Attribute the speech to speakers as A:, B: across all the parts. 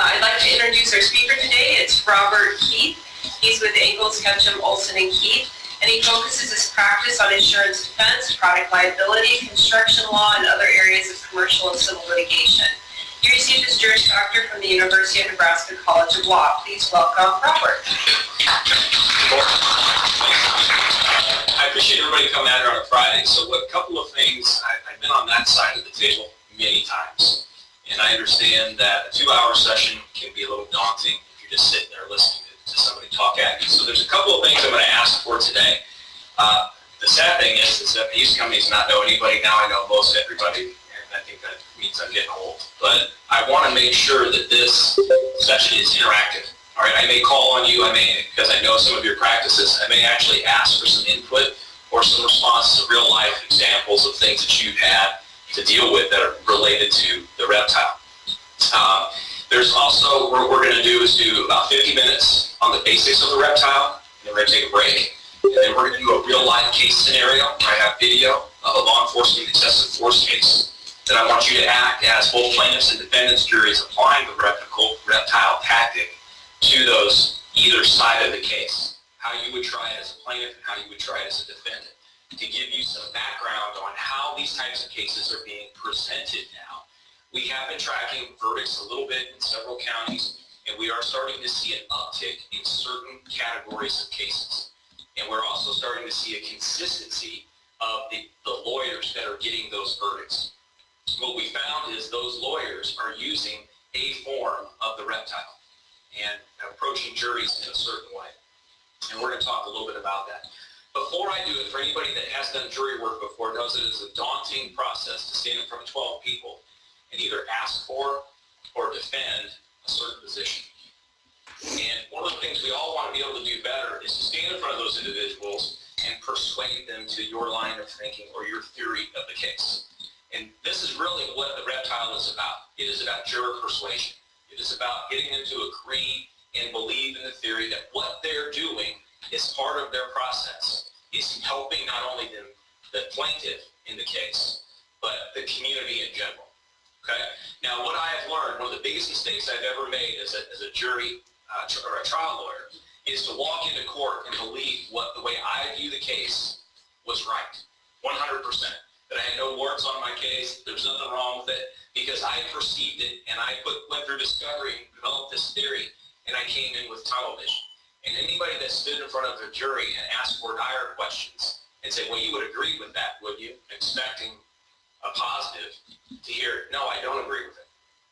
A: I'd like to introduce our speaker today. It's Robert Keith. He's with Ingalls, Ketchum, Olson & Keith, and he focuses his practice on insurance defense, product liability, construction law, and other areas of commercial and civil litigation. He received his Juris Doctor from the University of Nebraska College of Law. Please welcome Robert.
B: I appreciate everybody coming out here on a Friday. So a couple of things, I've been on that side of the table many times. And I understand that a 2-hour session can be a little daunting if you're just sitting there listening to somebody talk at you. So there's a couple of things I'm going to ask for today. The sad thing is that I used to companies not know anybody. Now I know most everybody, and I think that means I'm getting old. But I want to make sure that this session is interactive. All right, I may call on you, because I know some of your practices, I may actually ask for some input or some responses to real life examples of things that you've had to deal with that are related to the reptile. There's also, what we're going to do is do about 50 minutes on the basics of the reptile, and then we're going to take a break, and then we're going to do a real life case scenario. I have video of a law enforcement excessive force case that I want you to act as both plaintiffs and defendants, juries applying the reptile tactic to those either side of the case. How you would try it as a plaintiff and how you would try it as a defendant, to give you some background on how these types of cases are being presented now. We have been tracking verdicts a little bit in several counties, and we are starting to see an uptick in certain categories of cases. And we're also starting to see a consistency of the lawyers that are getting those verdicts. What we found is those lawyers are using a form of the reptile and approaching juries in a certain way. And we're going to talk a little bit about that. Before I do it, for anybody that has done jury work before knows it is a daunting process to stand in front of 12 people and either ask for or defend a certain position. And one of the things we all want to be able to do better is to stand in front of those individuals and persuade them to your line of thinking or your theory of the case. And this is really what the reptile is about. It is about juror persuasion. It is about getting them to agree and believe in the theory that what they're doing is part of their process. It's helping not only the plaintiff in the case, but the community in general. Okay? Now, what I have learned, one of the biggest mistakes I've ever made as a jury or a trial lawyer is to walk into court and believe the way I view the case was right, 100%. That I had no warts on my case, there's nothing wrong with it, because I perceived it and I went through discovery, developed this theory, and I came in with tunnel vision. And anybody that stood in front of a jury and asked for dire questions and said, well, you would agree with that, would you? Expecting a positive to hear, no, I don't agree with it.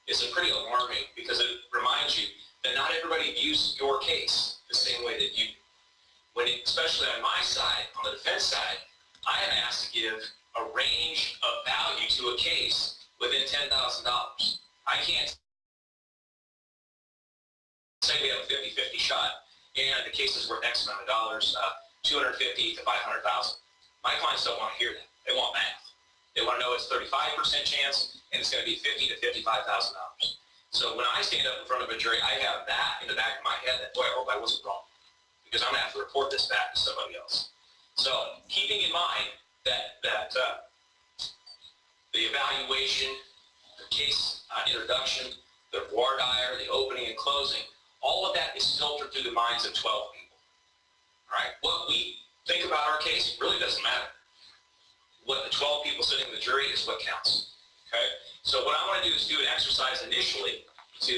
B: It's pretty alarming because it reminds you that not everybody views your case the same way that you do. Especially on my side, on the defense side, I am asked to give a range of value to a case within $10,000. I can't say we have a 50-50 shot and the case is worth X amount of dollars, $250,000 to $500,000. My clients don't want to hear that. They want math. They want to know it's 35% chance and it's going to be $50,000 to $55,000. So when I stand up in front of a jury, I have that in the back of my head that, boy, I hope I wasn't wrong, because I'm going to have to report this back to somebody else. So keeping in mind that the evaluation, the case introduction, the voir dire, the opening and closing, all of that is filtered through the minds of 12 people. All right? What we think about our case really doesn't matter. What the 12 people sitting in the jury is what counts. Okay? So what I want to do is do an exercise initially to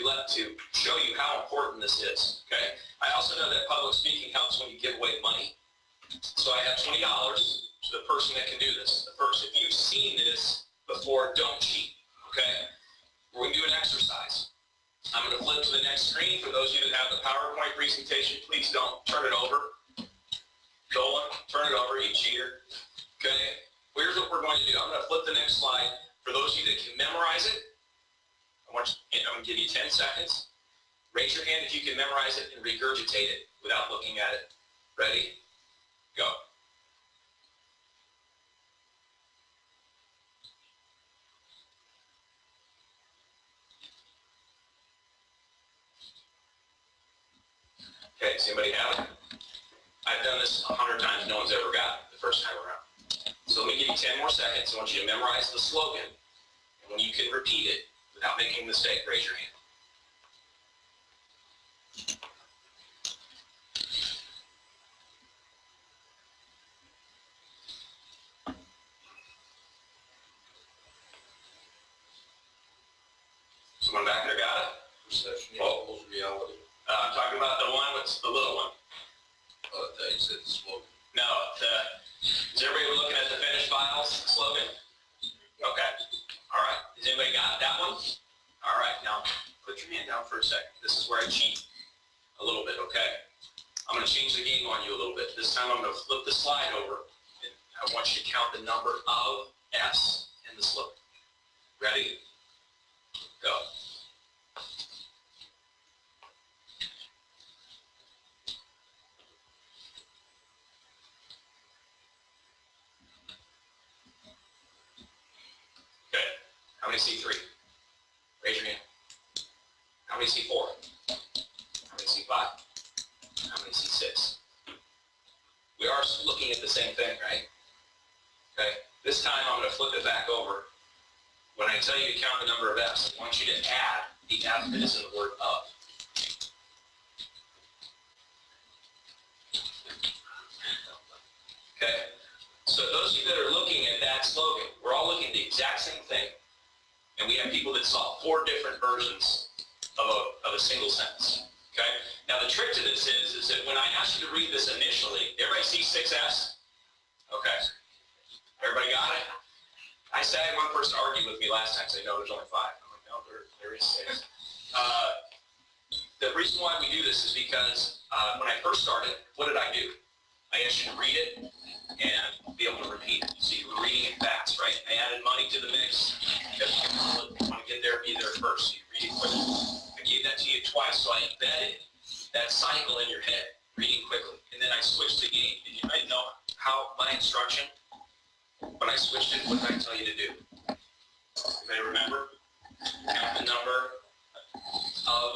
B: show you how important this is. Okay? I also know that public speaking helps when you give away money. So I have $20 to the person that can do this. If you've seen this before, don't cheat. Okay? We're going to do an exercise. I'm going to flip to the next screen. For those of you that have the PowerPoint presentation, please don't turn it over. Dolan, turn it over, you cheater. Okay? Here's what we're going to do. I'm going to flip the next slide. For those of you that can memorize it, I'm going to give you 10 seconds. Raise your hand if you can memorize it and regurgitate it without looking at it. Ready? Go. Okay, does anybody have it? I've done this 100 times. No one's ever got it the first time around. So let me give you 10 more seconds. I want you to memorize the slogan. And when you can repeat it without making a mistake, raise your hand. Someone back there got it?
C: Perception equals reality.
B: I'm talking about the one with the little one.
C: I thought you said the slogan.
B: No, is everybody looking at the finished files slogan? Okay. All right. Has anybody got that one? All right. Now, put your hand down for a second. This is where I cheat a little bit, okay? I'm going to change the game on you a little bit. This time I'm going to flip the slide over, and I want you to count the number of S in the slogan. Ready? Go. Okay. How many see 3? Raise your hand. How many see 4? How many see 5? How many see 6? We are looking at the same thing, right? Okay. This time I'm going to flip it back over. When I tell you to count the number of F's, I want you to add the F that is in the word of. Okay? So those of you that are looking at that slogan, we're all looking at the exact same thing. And we have people that saw 4 different versions of a single sentence. Okay? Now the trick to this is that when I asked you to read this initially, everybody see 6 F's? Okay. Everybody got it? I said I had one person argue with me last time, say, no, there's only 5. I'm like, no, there is 6. The reason why we do this is because when I first started, what did I do? I asked you to read it and be able to repeat it. So you were reading it fast, right? I added money to the mix because you want to get there, be there first. So you read it quickly. I gave that to you twice, so I embedded that cycle in your head, reading quickly. And then I switched the game. Did you know how my instruction? When I switched it, what did I tell you to do? Anybody remember? Count the number of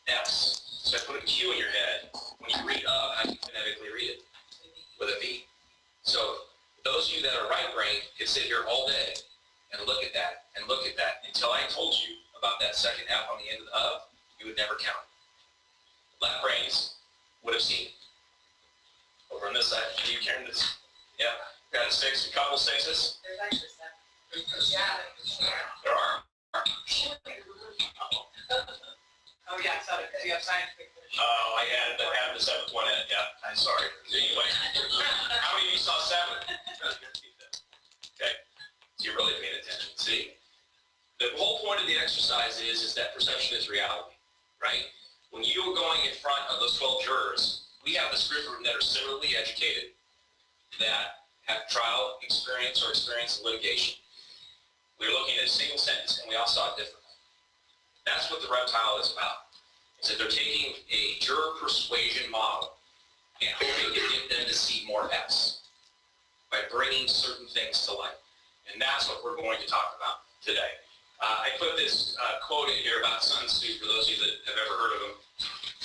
B: F's. So I put a Q in your head. When you read up, how do you phonetically read it? With a V. So those of you that are right-brained can sit here all day and look at that and look at that until I told you about that second F on the end of the of, you would never count it. Left brains would have seen it. Over on this side, are you carrying this? Yeah. Got a 6, a couple 6s?
A: There's actually 7. Yeah.
B: There are.
A: Oh, yeah, so because you have scientific finishes.
B: Oh, I had the 7th one in, yeah, I'm sorry. Anyway, how many of you saw 7? Okay, so you're really paying attention. See, the whole point of the exercise is that perception is reality, right? When you are going in front of those 12 jurors, we have this group of them that are similarly educated, that have trial experience or experience in litigation. We're looking at a single sentence, and we all saw it differently. That's what the Reptile is about. Is that they're taking a juror persuasion model and hoping to get them to see more F's by bringing certain things to light. And that's what we're going to talk about today. I put this quote in here about Sun Tzu for those of you that have ever heard of him.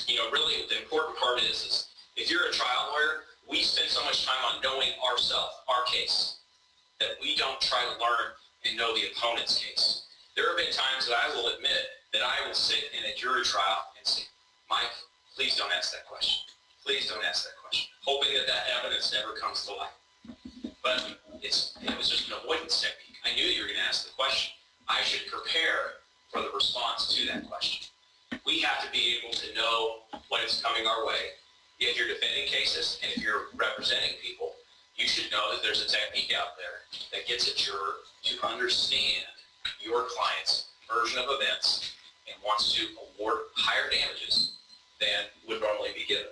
B: You know, really the important part is if you're a trial lawyer, we spend so much time on knowing ourselves, our case, that we don't try to learn and know the opponent's case. There have been times that I will admit that I will sit in a jury trial and say, Mike, please don't ask that question. Please don't ask that question. Hoping that that evidence never comes to light. But it was just an avoidance technique. I knew you were going to ask the question. I should prepare for the response to that question. We have to be able to know when it's coming our way. If you're defending cases and if you're representing people, you should know that there's a technique out there that gets a juror to understand your client's version of events and wants to award higher damages than would normally be given.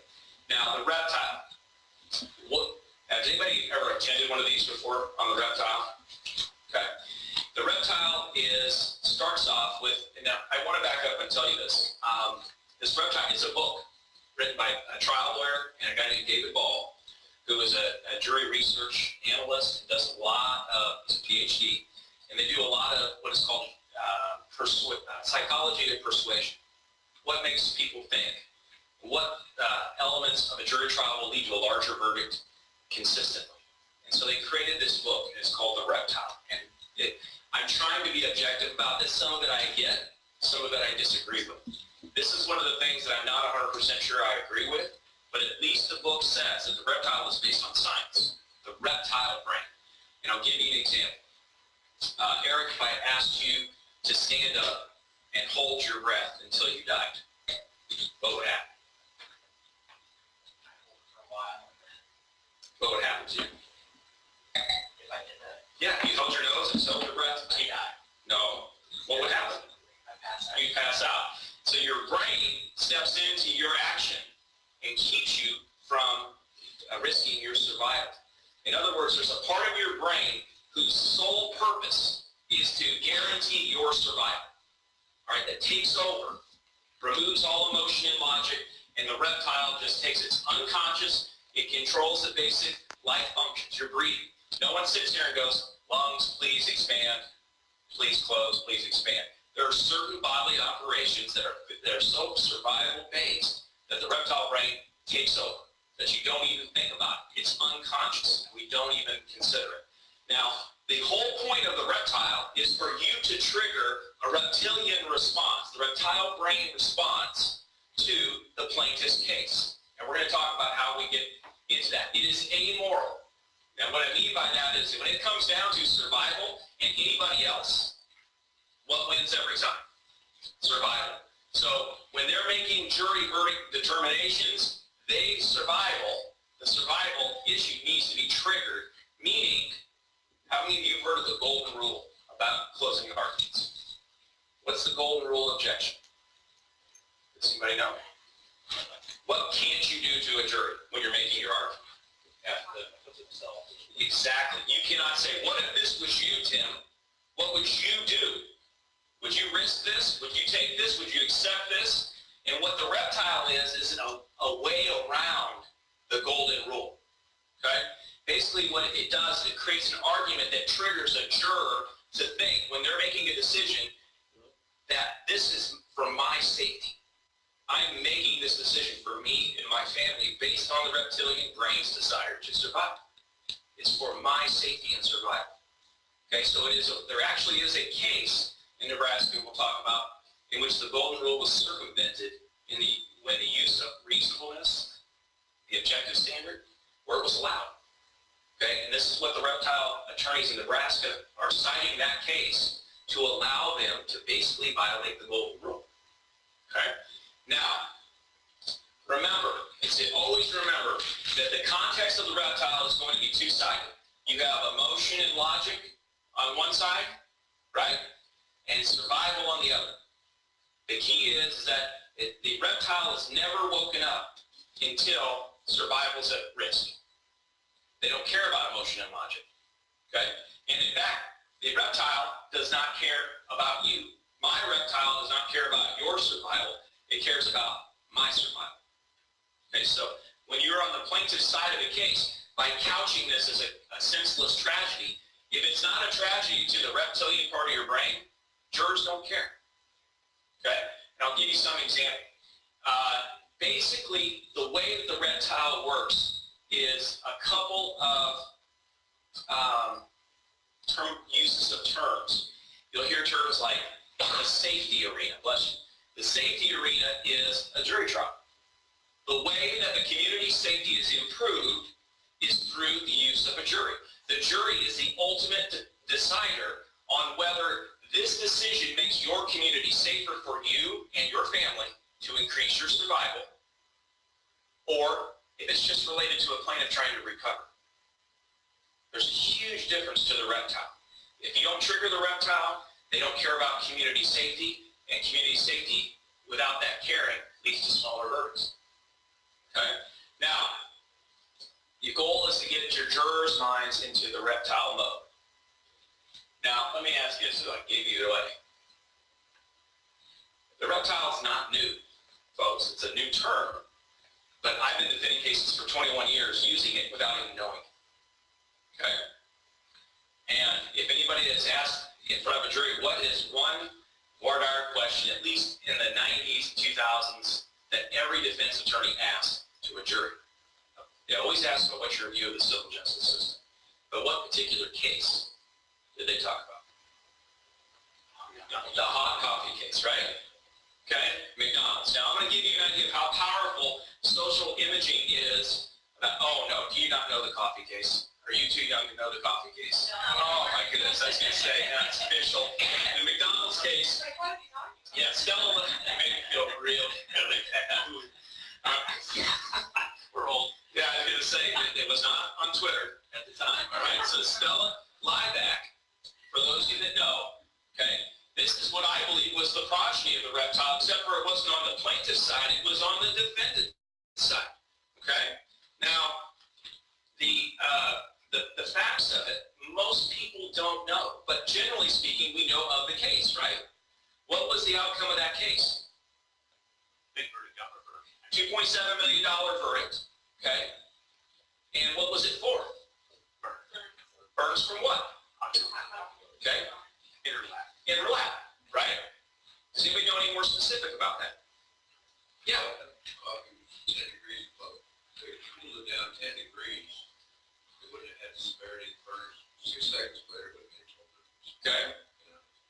B: Now, the Reptile. Has anybody ever attended one of these before on the Reptile? Okay. The Reptile starts off with, now I want to back up and tell you this. This Reptile is a book written by a trial lawyer and a guy named David Ball, who is a jury research analyst and does a lot of, he's a PhD, and they do a lot of what is called psychology of persuasion. What makes people think? What elements of a jury trial will lead to a larger verdict consistently? And so they created this book, and it's called The Reptile. And I'm trying to be objective about this. Some of it I get, some of it I disagree with. This is one of the things that I'm not 100% sure I agree with, but at least the book says that the reptile is based on science, the reptile brain. And I'll give you an example. Eric, if I asked you to stand up and hold your breath until you died, what would happen? What would happen to you?
D: If I did that,
B: Yeah, you hold your nose and hold your breath.
D: I die.
B: No. What would happen?
D: I pass out.
B: You pass out. So your brain steps into your action and keeps you from risking your survival. In other words, there's a part of your brain whose sole purpose is to guarantee your survival. All right, that takes over, removes all emotion and logic, and the reptile just takes its unconscious. It controls the basic life functions. You're breathing. No one sits here and goes, lungs, please expand, please close, please expand. There are certain bodily operations that are so survival based that the reptile brain takes over, that you don't even think about it. It's unconscious. We don't even consider it. Now, the whole point of the reptile is for you to trigger a reptilian response, the reptile brain response to the plaintiff's case. And we're going to talk about how we get into that. It is amoral. Now, what I mean by that is when it comes down to survival and anybody else, what wins every time? Survival. So when they're making jury verdict determinations, the survival issue needs to be triggered, meaning, how many of you have heard of the golden rule about closing arguments? What's the golden rule objection? Does anybody know? What can't you do to a jury when you're making your argument? Exactly. You cannot say, what if this was you, Tim? What would you do? Would you risk this? Would you take this? Would you accept this? And what the reptile is a way around the golden rule. Okay? Basically what it does is it creates an argument that triggers a juror to think when they're making a decision that this is for my safety. I'm making this decision for me and my family based on the reptilian brain's desire to survive. It's for my safety and survival. Okay, so there actually is a case in Nebraska we'll talk about in which the golden rule was circumvented when the use of reasonableness, the objective standard, where it was allowed. Okay, and this is what the reptile attorneys in Nebraska are citing that case to allow them to basically violate the golden rule. Okay, now always remember that the context of the reptile is going to be two-sided. You have emotion and logic on one side, right? And survival on the other. The key is that the reptile is never woken up until survival's at risk. They don't care about emotion and logic. Okay? And in fact, the reptile does not care about you. My reptile does not care about your survival. It cares about my survival. Okay, so when you're on the plaintiff's side of the case, by couching this as a senseless tragedy, if it's not a tragedy to the reptilian part of your brain, jurors don't care. Okay? And I'll give you some example. Basically, the way that the reptile works is a couple of uses of terms. You'll hear terms like the safety arena. Bless you. The safety arena is a jury trial. The way that the community safety is improved is through the use of a jury. The jury is the ultimate decider on whether this decision makes your community safer for you and your family to increase your survival, or if it's just related to a plaintiff trying to recover. There's a huge difference to the reptile. If you don't trigger the reptile, they don't care about community safety, and community safety without that caring leads to smaller verdicts. Okay? Now, your goal is to get your jurors' minds into the reptile mode. Now, let me ask you this, so I gave you it away. The reptile is not new, folks. It's a new term. But I've been defending cases for 21 years using it without even knowing it. Okay? And if anybody has asked in front of a jury, what is one voir dire question, at least in the 90s, 2000s, that every defense attorney asks to a jury? They always ask about what's your view of the civil justice system. But what particular case did they talk about? The hot coffee case, right? Okay, McDonald's. Now I'm going to give you an idea of how powerful social imaging is. Oh no, do you not know the coffee case? Are you too young to know the coffee case? Oh my goodness, I was going to say, that's official. In the McDonald's case, yeah, Stella made me feel really bad. We're old. Yeah, I was going to say, it was not on Twitter at the time, all right? So Stella Lieback, for those of you that know, okay, this is what I believe was the progeny of the reptile, except for it wasn't on the plaintiff's side, it was on the defendant's side, okay? Now, the facts of it, most people don't know, but generally speaking, we know of the case, right? What was the outcome of that case? Big verdict, $2.7 million verdict, okay? And what was it for? Burns from what? Okay? Interlap, right? Does anybody know any more specific about that? Yeah.
C: Coffee was 10 degrees, but if you cooled it down 10 degrees, it wouldn't have had severity of burns. 6 seconds later, it would have been total.
B: Okay.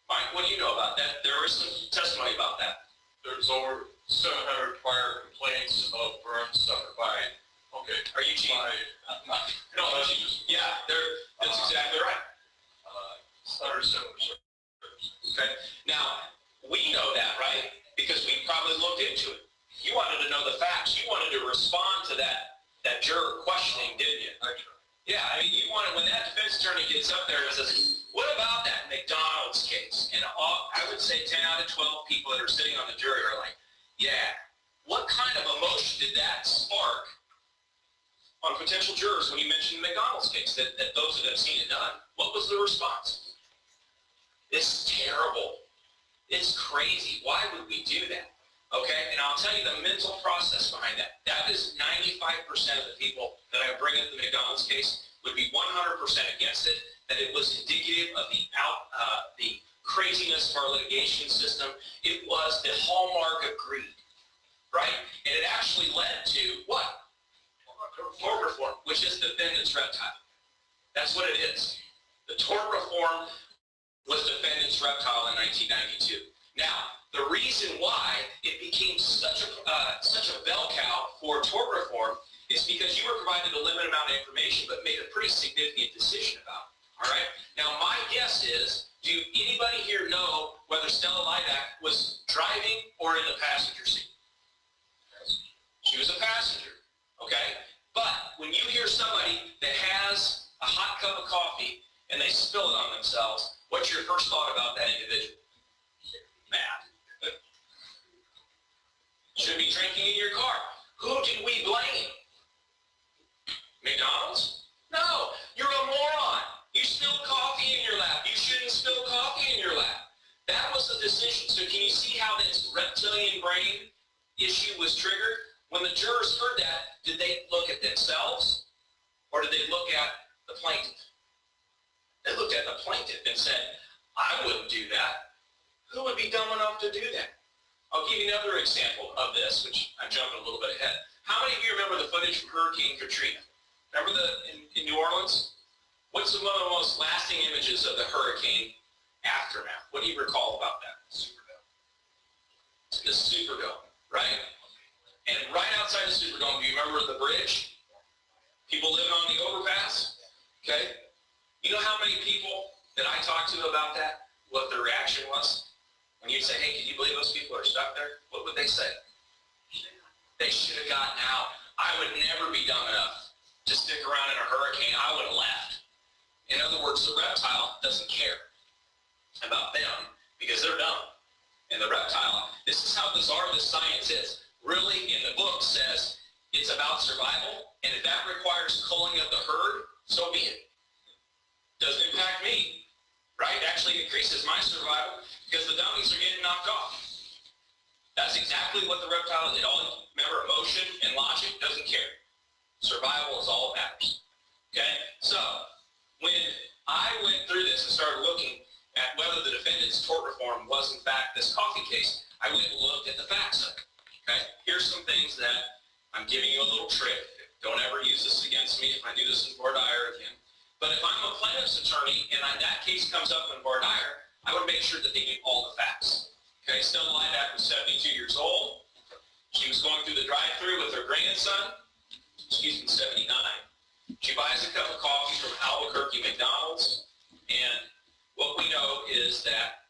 B: Mike, what do you know about that? There was some testimony about that.
E: There's over 700 prior complaints of burns suffered by,
B: Are you cheating? No, yeah, that's exactly right.
E: Under similar circumstances.
B: Okay. Now, we know that, right? Because we probably looked into it. You wanted to know the facts. You wanted to respond to that juror questioning, didn't you? Yeah, I mean, you wanted, when that defense attorney gets up there and says, what about that McDonald's case? And I would say 10 out of 12 people that are sitting on the jury are like, yeah, what kind of emotion did that spark on potential jurors when you mentioned the McDonald's case, that those that have seen it done? What was the response? It's terrible. It's crazy. Why would we do that? Okay, and I'll tell you the mental process behind that. That is 95% of the people that I bring up the McDonald's case would be 100% against it, that it was indicative of the craziness of our litigation system. It was the hallmark of greed, right? And it actually led to what? Tort reform, which is defendant's reptile. That's what it is. The tort reform was defendant's reptile in 1992. Now, the reason why it became such a bell cow for tort reform is because you were provided a limited amount of information but made a pretty significant decision about it. All right? Now, my guess is, do anybody here know whether Stella Lieback was driving or in the passenger seat? She was a passenger, okay? But when you hear somebody that has a hot cup of coffee and they spill it on themselves, what's your first thought about that individual? Mad. Should be drinking in your car. Who did we blame? McDonald's? No, you're a moron. You spilled coffee in your lap. You shouldn't spill coffee in your lap. That was the decision. So can you see how this reptilian brain issue was triggered? When the jurors heard that, did they look at themselves or did they look at the plaintiff? They looked at the plaintiff and said, I wouldn't do that. Who would be dumb enough to do that? I'll give you another example of this, which I'm jumping a little bit ahead. How many of you remember the footage from Hurricane Katrina? Remember in New Orleans? What's one of the most lasting images of the hurricane aftermath? What do you recall about that? Superdome. The Superdome, right? And right outside the Superdome, do you remember the bridge? People living on the overpass? Okay? You know how many people that I talked to about that, what their reaction was? When you'd say, hey, can you believe those people are stuck there? What would they say? They should have gotten out. I would never be dumb enough to stick around in a hurricane. I would have left. In other words, the reptile doesn't care about them because they're dumb. And the reptile, this is how bizarre this science is. Really, in the book, says it's about survival, and if that requires culling of the herd, so be it. Doesn't impact me, right? It actually increases my survival because the dummies are getting knocked off. That's exactly what the reptile did. Remember, emotion and logic doesn't care. Survival is all that matters. Okay? So, when I went through this and started looking at whether the defendant's tort reform was in fact this coffee case, I went and looked at the facts of it. Okay? Here's some things that I'm giving you a little trick. Don't ever use this against me if I do this in voir dire again. But if I'm a plaintiff's attorney and that case comes up in voir dire, I I would make sure that they knew all the facts. Okay, Stella Lineback was 72 years old. She was going through the drive-thru with her grandson. Excuse me, 79. She buys a cup of coffee from Albuquerque McDonald's, and what we know is that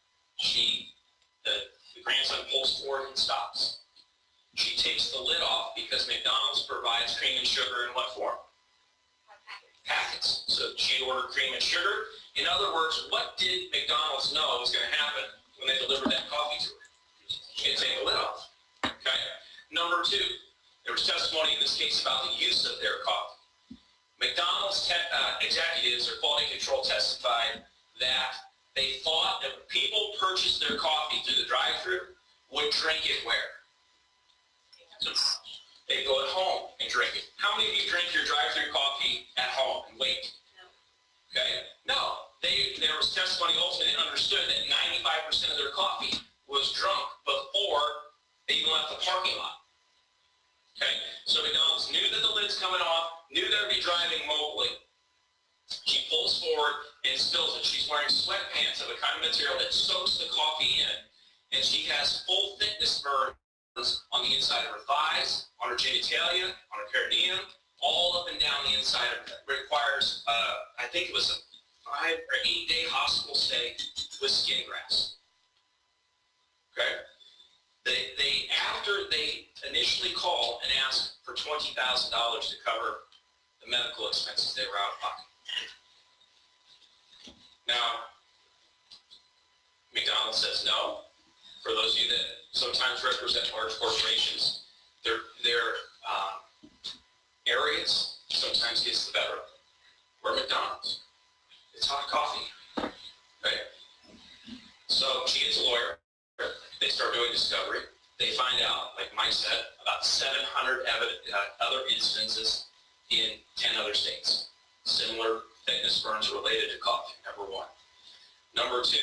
B: the grandson pulls forward and stops. She takes the lid off because McDonald's provides cream and sugar in what form? Packets. So she ordered cream and sugar. In other words, what did McDonald's know was going to happen when they delivered that coffee to her? She had to take the lid off. Okay. Number two, there was testimony in this case about the use of their coffee. McDonald's executives or quality control testified that they thought that when people purchased their coffee through the drive-thru, would drink it where? They go at home and drink it. How many of you drink your drive-thru coffee at home and wait?
A: No.
B: Okay? No. There was testimony ultimately understood that 95% of their coffee was drunk before they even left the parking lot. Okay? So McDonald's knew that the lid's coming off, knew they'd be driving mobily. She pulls forward and spills it. She's wearing sweatpants of a kind of material that soaks the coffee in, and she has full thickness burns on the inside of her thighs, on her genitalia, on her perineum, all up and down the inside of it. Requires, I think it was a 5 or 8 day hospital stay with skin grafts. Okay? After they initially called and asked for $20,000 to cover the medical expenses they were out of pocket. Now, McDonald's says no. For those of you that sometimes represent large corporations, their arrogance sometimes gets the better of them. We're McDonald's. It's hot coffee. Okay? So she gets a lawyer. They start doing discovery. They find out, like Mike said, about 700 other instances in 10 other states. Similar thickness burns related to coffee, number one. Number two,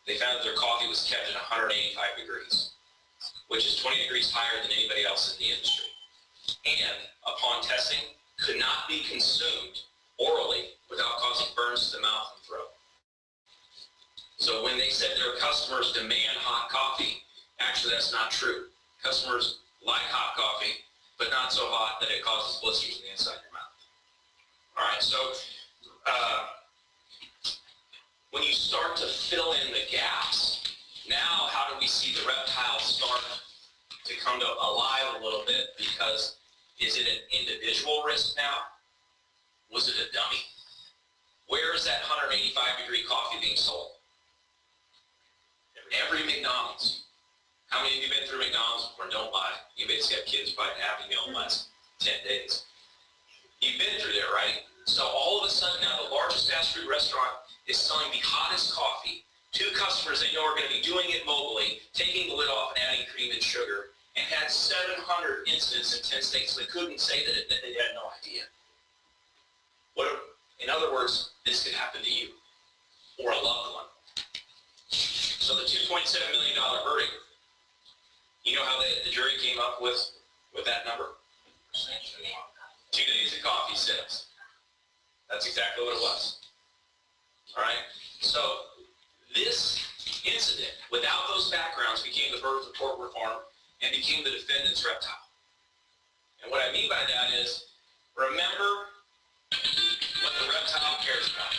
B: they found that their coffee was kept at 185 degrees, which is 20 degrees higher than anybody else in the industry. And upon testing, could not be consumed orally without causing burns to the mouth and throat. So when they said their customers demand hot coffee, actually that's not true. Customers like hot coffee, but not so hot that it causes blisters on the inside of your mouth. All right, so when you start to fill in the gaps, now how do we see the reptile start to come to alive a little bit? Because is it an individual risk now? Was it a dummy? Where is that 185 degree coffee being sold? Every McDonald's. How many of you been through McDonald's before? Don't lie. You basically have kids probably Happy Meal in the last 10 days. You've been through there, right? So all of a sudden now the largest fast food restaurant is selling the hottest coffee to customers they know are going to be doing it mobily, taking the lid off and adding cream and sugar, and had 700 incidents in 10 states. They couldn't say that they had no idea. In other words, this could happen to you or a loved one. So the $2.7 million verdict, you know how the jury came up with that number? 2 days of coffee sales. That's exactly what it was. All right? So this incident, without those backgrounds, became the birth of tort reform and became the defendant's reptile. And what I mean by that is, remember what the reptile cares about.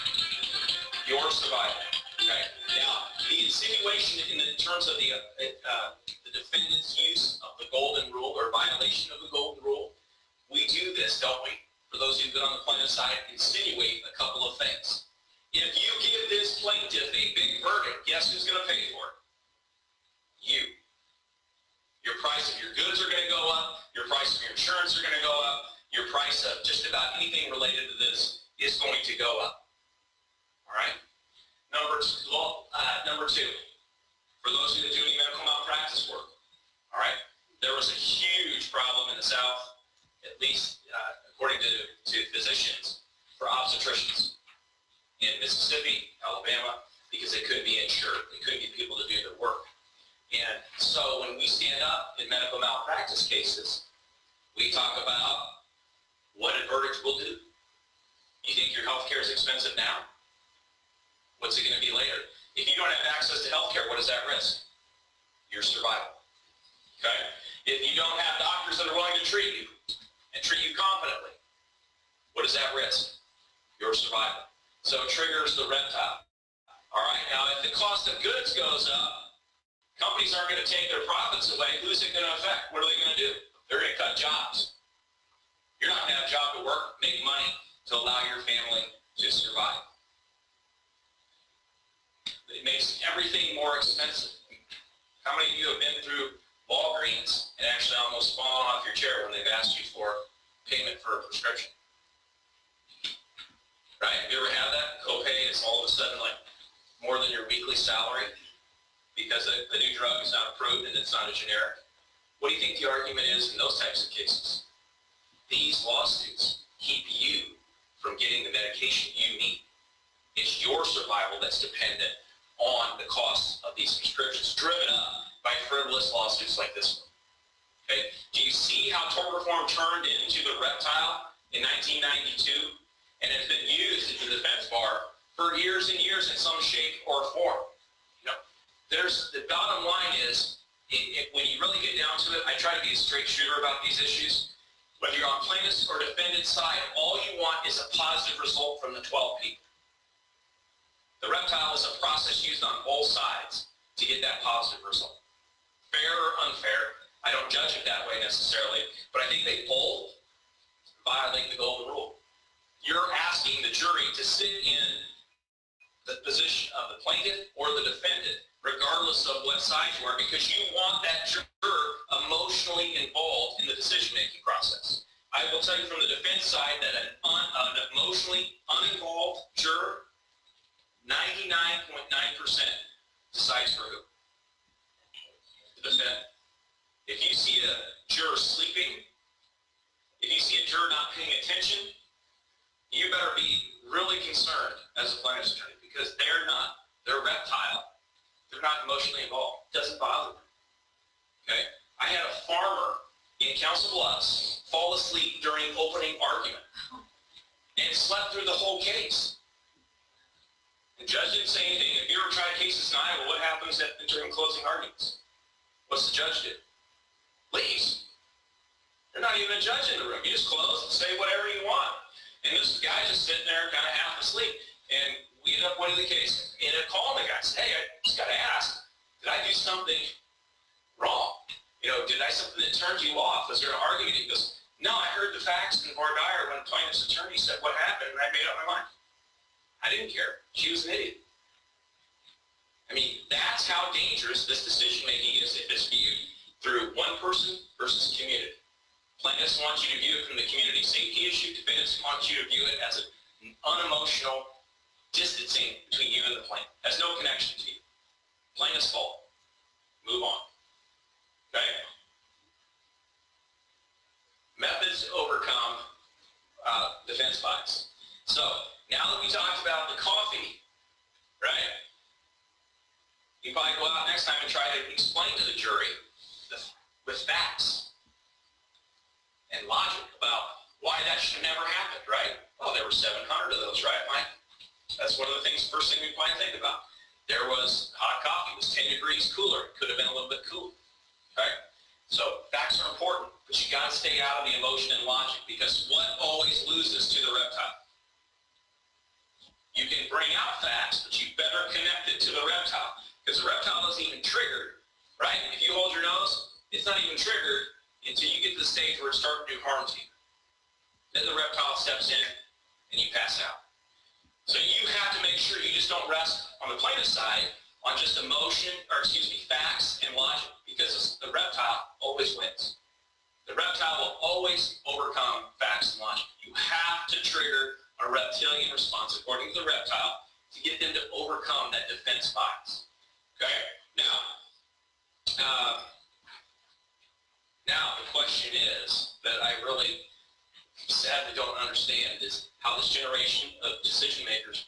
B: Your survival. Okay? Now, the insinuation in terms of the defendant's use of the golden rule or violation of the golden rule, we do this, don't we? For those who've been on the plaintiff side, insinuate a couple of things. If you give this plaintiff a big verdict, guess who's going to pay for it? You. Your price of your goods are going to go up. Your price of your insurance are going to go up. Your price of just about anything related to this is going to go up. All right? Number two, for those who do any medical malpractice work, all right, there was a huge problem in the South, at least according to physicians, for obstetricians in Mississippi, Alabama, because they couldn't be insured. They couldn't get people to do their work. And so when we stand up in medical malpractice cases, we talk about what a verdict will do. You think your health care is expensive now? What's it going to be later? If you don't have access healthcare, what does that risk? Your survival. Okay? If you don't have doctors that are willing to treat you and treat you competently, what does that risk? Your survival. So it triggers the reptile. All right? Now, if the cost of goods goes up, companies aren't going to take their profits away. Who's it going to affect? What are they going to do? They're going to cut jobs. You're not going to have a job to work, make money to allow your family to survive. It makes everything more expensive. How many of you have been through Walgreens and actually almost fallen off your chair when they've asked you for payment for a prescription? Right? Have you ever had that? Copay is all of a sudden like more than your weekly salary because the new drug is not approved and it's not a generic. What do you think the argument is in those types of cases? These lawsuits keep you from getting the medication you need. It's your survival that's dependent on the cost of these prescriptions, driven up by frivolous lawsuits like this one. Okay? Do you see how tort reform turned into the reptile in 1992 and has been used in the defense bar for years and years in some shape or form? You know, the bottom line is, when you really get down to it, I try to be a straight shooter about these issues. Whether you're on plaintiff's or defendant's side, all you want is a positive result from the 12 people. The reptile is a process used on both sides to get that positive result. Fair or unfair, I don't judge it that way necessarily, but I think they both violate the golden rule. You're asking the jury to sit in the position of the plaintiff or the defendant, regardless of what side you are, because you want that juror emotionally involved in the decision-making process. I will tell you from the defense side that an emotionally uninvolved juror, 99.9% decides for who? The defendant. If you see a juror sleeping, if you see a juror not paying attention, you better be really concerned as a plaintiff's attorney, because they're reptile. They're not emotionally involved. It doesn't bother them. Okay? I had a farmer in Council Bluffs fall asleep during opening argument and slept through the whole case. The judge didn't say anything. If you ever tried cases in Iowa, what happens during closing arguments? What's the judge do? Leaves. There's not even a judge in the room. You just close and say whatever you want. And this guy just sitting there kind of half asleep. And we ended up winning the case. Ended up calling the guy. Said, hey, I just got to ask, did I do something wrong? You know, did I something that turned you off? Was there an argument? He goes, no, I heard the facts in voir dire when the plaintiff's attorney said what happened, and I made up my mind. I didn't care. She was an idiot. I mean, that's how dangerous this decision-making is if it's viewed through one person versus community. Plaintiffs want you to view it from the community safety issue. Defendants want you to view it as an unemotional distancing between you and the plaintiff. Has no connection to you. Plaintiff's fault. Move on. Okay? Methods to overcome defense bias. So, now that we talked about the coffee, right? You probably go out next time and try to explain to the jury with facts and logic about why that should have never happened, right? Oh, there were 700 of those, right, Mike? That's one of the things, first thing we might think about. There was hot coffee, it was 10 degrees cooler. It could have been a little bit cooler, okay? So facts are important, but you got to stay out of the emotion and logic, because what always loses to the reptile? You can bring out facts, but you better connect it to the reptile, because the reptile isn't even triggered, right? If you hold your nose, it's not even triggered until you get to the stage where it's starting to do harm to you. Then the reptile steps in and you pass out. So you have to make sure you just don't rest on the plaintiff's side on just facts and logic, because the reptile always wins. The reptile will always overcome facts and logic. You have to trigger a reptilian response, according to the reptile, to get them to overcome that defense bias. Okay? Now the question is that I really sadly don't understand is how this generation of decision makers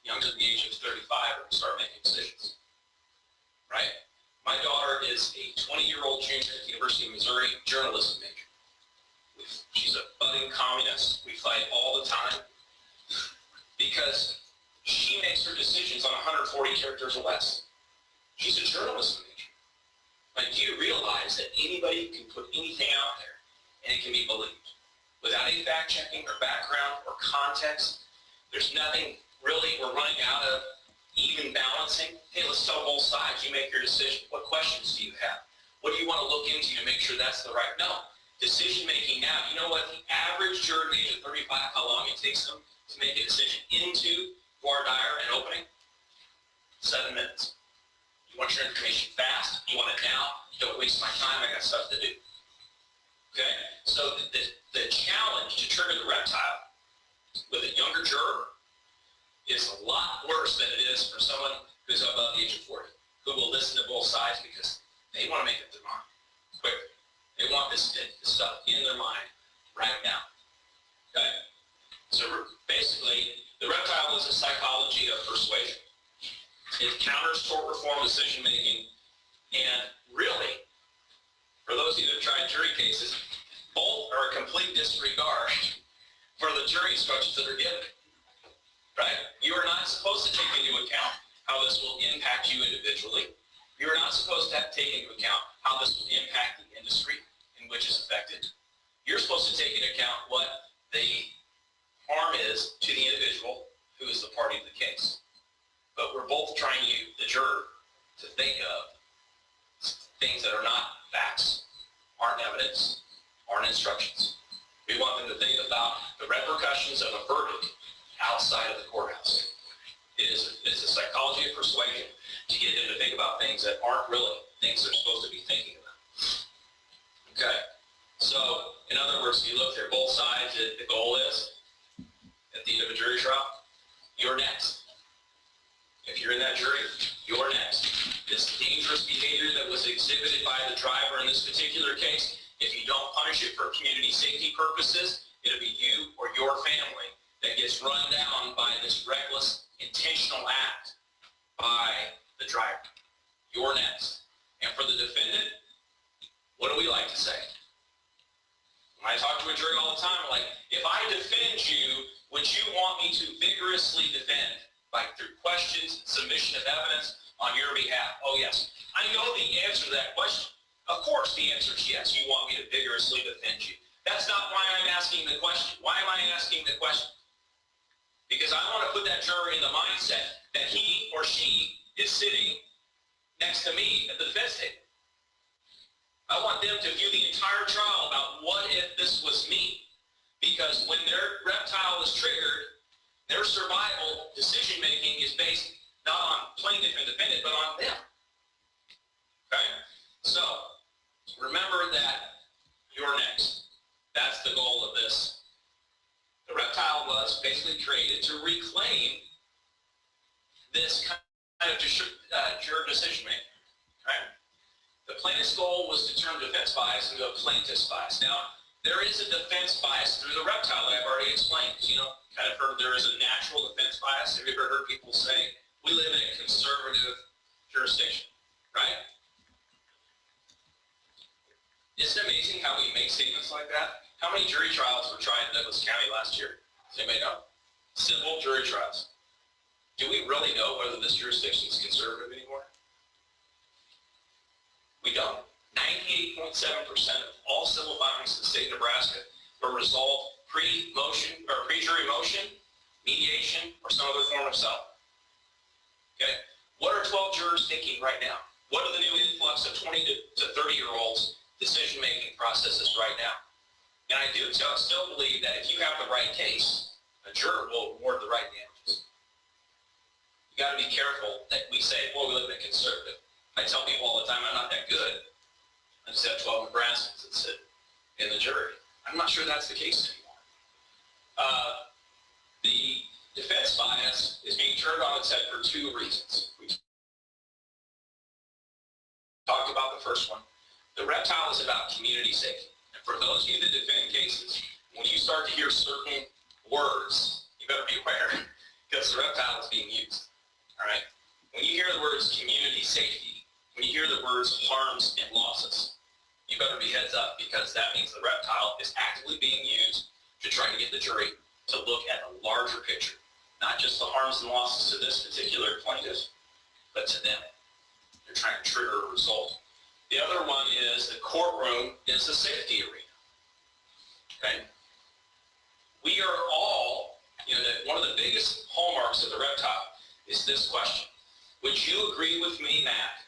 B: younger than the age of 35 are going to start making decisions. Right? My daughter is a 20-year-old junior at the University of Missouri, journalism major. She's a budding communist. We fight all the time because she makes her decisions on 140 characters or less. She's a journalism major. Like, do you realize that anybody can put anything out there and it can be believed without any fact checking or background or context? There's nothing really. We're running out of even balancing. Hey, let's tell both sides. You make your decision. What questions do you have? What do you want to look into to make sure that's the right? No. Decision making now. You know what? The average juror at the age of 35, how long it takes them to make a decision into voir dire and opening? 7 minutes. You want your information fast? You want it now? Don't waste my time. I got stuff to do. Okay? So the challenge to trigger the reptile with a younger juror is a lot worse than it is for someone who's above the age of 40, who will listen to both sides because they want to make up their mind quick. They want this stuff in their mind right now. Okay? So basically, the reptile is a psychology of persuasion. It counters tort reform decision making, and really, for those of you that have tried jury cases, both are a complete disregard for the jury instructions that are given. Right? You are not supposed to take into account how this will impact you individually. You are not supposed to take into account how this will impact the industry in which it's affected. You're supposed to take into account what the harm is to the individual who is the party of the case. But we're both trying you, the juror, to think of things that are not facts, aren't evidence, aren't instructions. We want them to think about the repercussions of a verdict outside of the courthouse. It's a psychology of persuasion to get them to think about things that aren't really things they're supposed to be thinking about. Okay, so in other words, if you look there, both sides, the goal is, at the end of a jury trial, you're next. If you're in that jury, you're next. This dangerous behavior that was exhibited by the driver in this particular case, if you don't punish it for community safety purposes, it'll be you or your family that gets run down by this reckless, intentional act by the driver. You're next. And for the defendant, what do we like to say? When I talk to a jury all the time, I'm like, if I defend you, would you want me to vigorously defend? Like through questions, submission of evidence on your behalf? Oh, yes. I know the answer to that question. Of course the answer is yes. You want me to vigorously defend you. That's not why I'm asking the question. Why am I asking the question? Because I want to put that juror in the mindset that he or she is sitting next to me at the defense table. I want them to view the entire trial about what if this was me. Because when their reptile is triggered, their survival decision-making is based not on plaintiff and defendant, but on them. Okay? So, remember that you're next. That's the goal of this. The reptile was basically created to reclaim this kind of juror decision-making. Right? The plaintiff's goal was to turn defense bias into a plaintiff's bias. Now, there is a defense bias through the reptile that I've already explained. You know, kind of heard there is a natural defense bias. Have you ever heard people say, we live in a conservative jurisdiction, right? Isn't it amazing how we make statements like that? How many jury trials were tried in Douglas County last year? Does anybody know? Civil jury trials. Do we really know whether this jurisdiction is conservative anymore? We don't. 98.7% of all civil filings in the state of Nebraska were resolved pre-motion or pre-jury motion, mediation, or some other form of settlement. Okay? What are 12 jurors thinking right now? What are the new influx of 20 to 30-year-olds decision-making processes right now? And I do still believe that if you have the right case, a juror will award the right damages. You got to be careful that we say, well, we live in a conservative. I tell people all the time, I'm not that good. I just have 12 Nebraskans that sit in the jury. I'm not sure that's the case anymore. The defense bias is being turned on its head for two reasons. We talked about the first one. The reptile is about community safety. And for those of you that defend cases, when you start to hear certain words, you better be aware because the reptile is being used. All right? When you hear the words community safety, when you hear the words harms and losses, you better be heads up because that means the reptile is actively being used to try to get the jury to look at a larger picture, not just the harms and losses to this particular plaintiff, but to them. They're trying to trigger a result. The other one is the courtroom is the safety arena. Okay? We are all, one of the biggest hallmarks of the reptile is this question. Would you agree with me, Matt,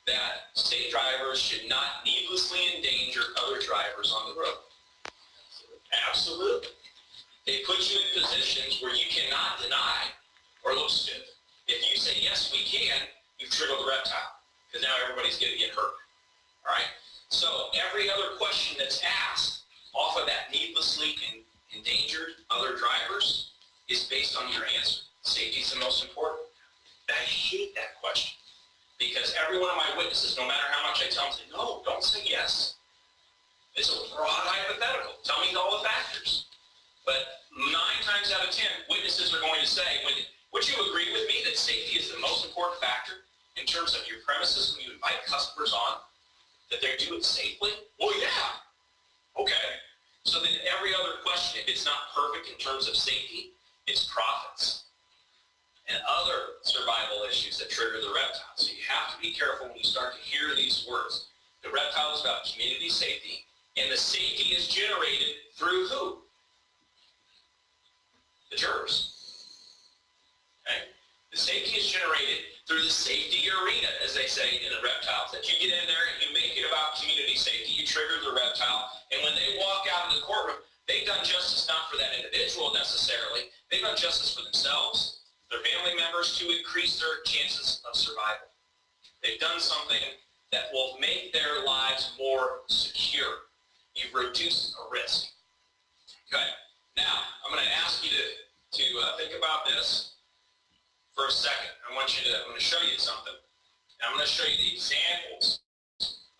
B: that state drivers should not needlessly endanger other drivers on the road? Absolutely. They put you in positions where you cannot deny or look stupid. If you say, yes, we can, you've triggered the reptile, because now everybody's going to get hurt. All right? So every other question that's asked off of that needlessly endangered other drivers is based on your answer. Safety is the most important. I hate that question, because every one of my witnesses, no matter how much I tell them, say, no, don't say yes. It's a broad hypothetical. Tell me all the factors. But 9 times out of 10, witnesses are going to say, would you agree with me that safety is the most important factor in terms of your premises when you invite customers on, that they do it safely? Well, yeah. Okay. So then every other question, if it's not perfect in terms of safety, it's profits and other survival issues that trigger the reptile. So you have to be careful when you start to hear these words. The reptile is about community safety, and the safety is generated through who? The jurors. Okay? The safety is generated through the safety arena, as they say in the reptiles, that you get in there and you make it about community safety, you trigger the reptile, and when they walk out of the courtroom, they've done justice not for that individual necessarily, they've done justice for themselves, their family members, to increase their chances of survival. They've done something that will make their lives more secure. You've reduced a risk. Okay, now I'm going to ask you to think about this for a second. I'm going to show you something. And I'm going to show you the examples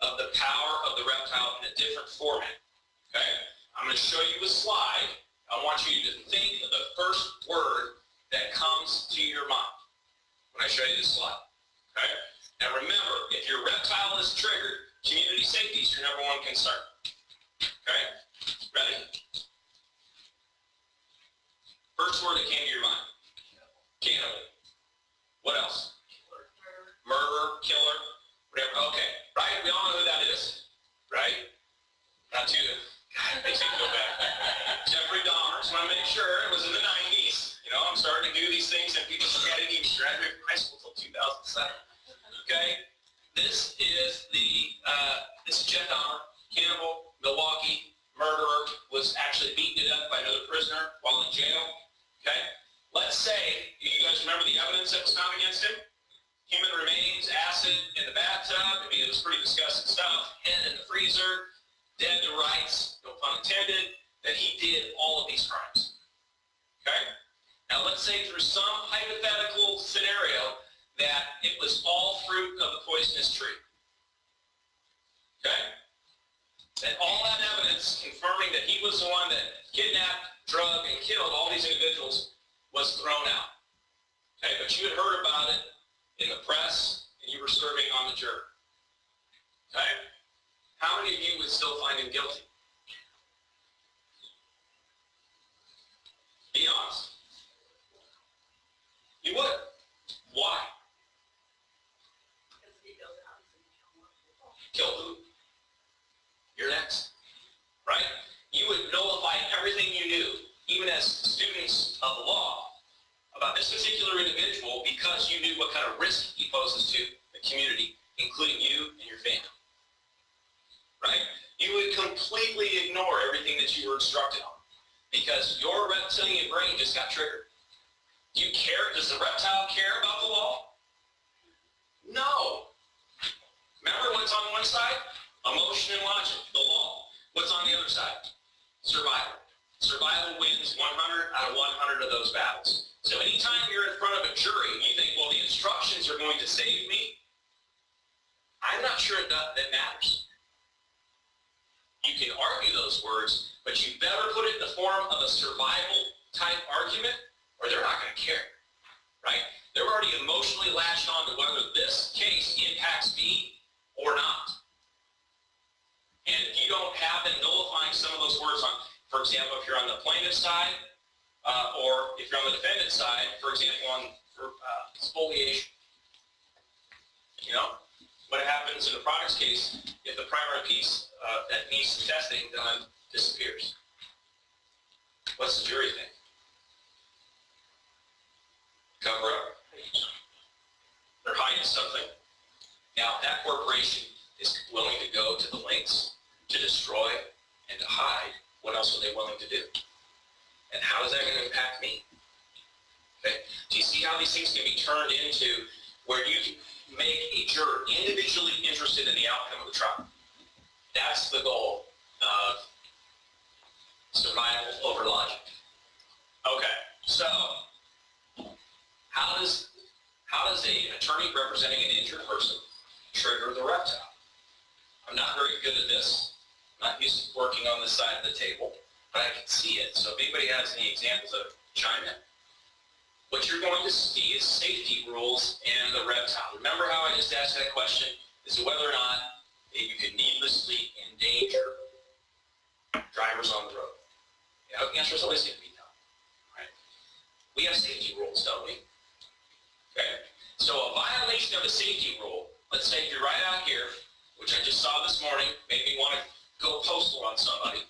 B: of the power of the reptile in a different format. Okay, I'm going to show you a slide. I want you to think of the first word that comes to your mind when I show you this slide. Okay? Now remember, if your reptile is triggered, community safety is your number one concern. Okay? Ready? First word that came to your mind. Cannibal. What else? Murderer, killer, whatever. Okay. Right? We all know who that is. Right? Not too. God, makes me go back. Jeffrey Dahmer. Just want to make sure it was in the 90s. I'm starting to do these things and people say I didn't even graduate from high school until 2007. Okay? This is Jeff Dahmer, cannibal, Milwaukee, murderer, was actually beaten to death by another prisoner while in jail. Okay? Let's say, you guys remember the evidence that was found against him? Human remains, acid in the bathtub. I mean, it was pretty disgusting stuff. Head in the freezer, dead to rights, no pun intended, that he did all of these crimes. Okay? Now let's say through some hypothetical scenario that it was all fruit of the poisonous tree. Okay? That all that evidence confirming that he was the one that kidnapped, drugged, and killed all these individuals was thrown out. Okay? But you had heard about it in the press, and you were serving on the jury. Okay? How many of you would still find him guilty? Be honest. You would. Why? Kill who? You're next. Right? You would nullify everything you knew, even as students of the law, about this particular individual because you knew what kind of risk he poses to the community, including you and your family. Right? You would completely ignore everything that you were instructed on because your reptilian brain just got triggered. Do you care? Does the reptile care about the law? No. Remember what's on one side? Emotion and logic, the law. What's on the other side? Survival. Survival wins 100 out of 100 of those battles. So anytime you're in front of a jury and you think, well, the instructions are going to save me, I'm not sure that matters. You can argue those words, but you better put it in the form of a survival type argument or they're not going to care, right? They're already emotionally latched on to whether this case impacts me or not. And if you don't have them nullifying some of those words on, for example, if you're on the plaintiff side, or if you're on the defendant side, for example, on spoliation. you know? What happens in the product's case if the primary piece that needs some testing done disappears? What's the jury think? Cover up. They're hiding something. Now, that corporation is willing to go to the lengths to destroy and to hide. What else are they willing to do? And how is that going to impact me? Okay? Do you see how these things can be turned into where you can make a juror individually interested in the outcome of the trial? That's the goal of survival over logic. Okay, so how does an attorney representing an injured person trigger the reptile? I'm not very good at this. I'm not used to working on this side of the table, but I can see it. So if anybody has any examples of it, chime in. What you're going to see is safety rules and the reptile. Remember how I just asked that question as to whether or not you can needlessly endanger drivers on the road. You know, the answer is always going to be no. Right? We have safety rules, don't we? Okay. So a violation of a safety rule, let's say if you're right out here, which I just saw this morning, made me want to go postal on somebody,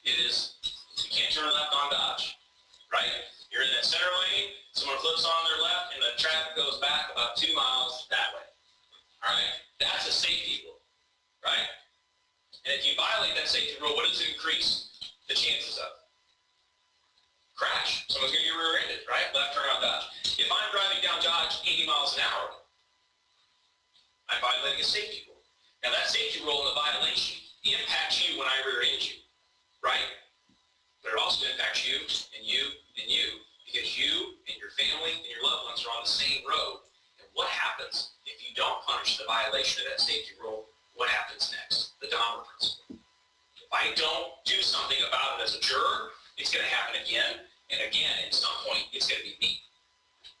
B: it is you can't turn left on Dodge, right? You're in that center lane, someone flips on their left, and the traffic goes back about 2 miles that way. All right? That's a safety rule, right? And if you violate that safety rule, what does it increase the chances of? Crash. Someone's going to get rear-ended, right? Left turn on Dodge. If I'm driving down Dodge 80 miles an hour, I'm violating a safety rule. Now, that safety rule and the violation impacts you when I rear-end you, right? But it also impacts you and you and you, because you and your family and your loved ones are on the same road. And what happens if you don't punish the violation of that safety rule? What happens next? The Dahmer principle. If I don't do something about it as a juror, it's going to happen again and again. At some point, it's going to be me.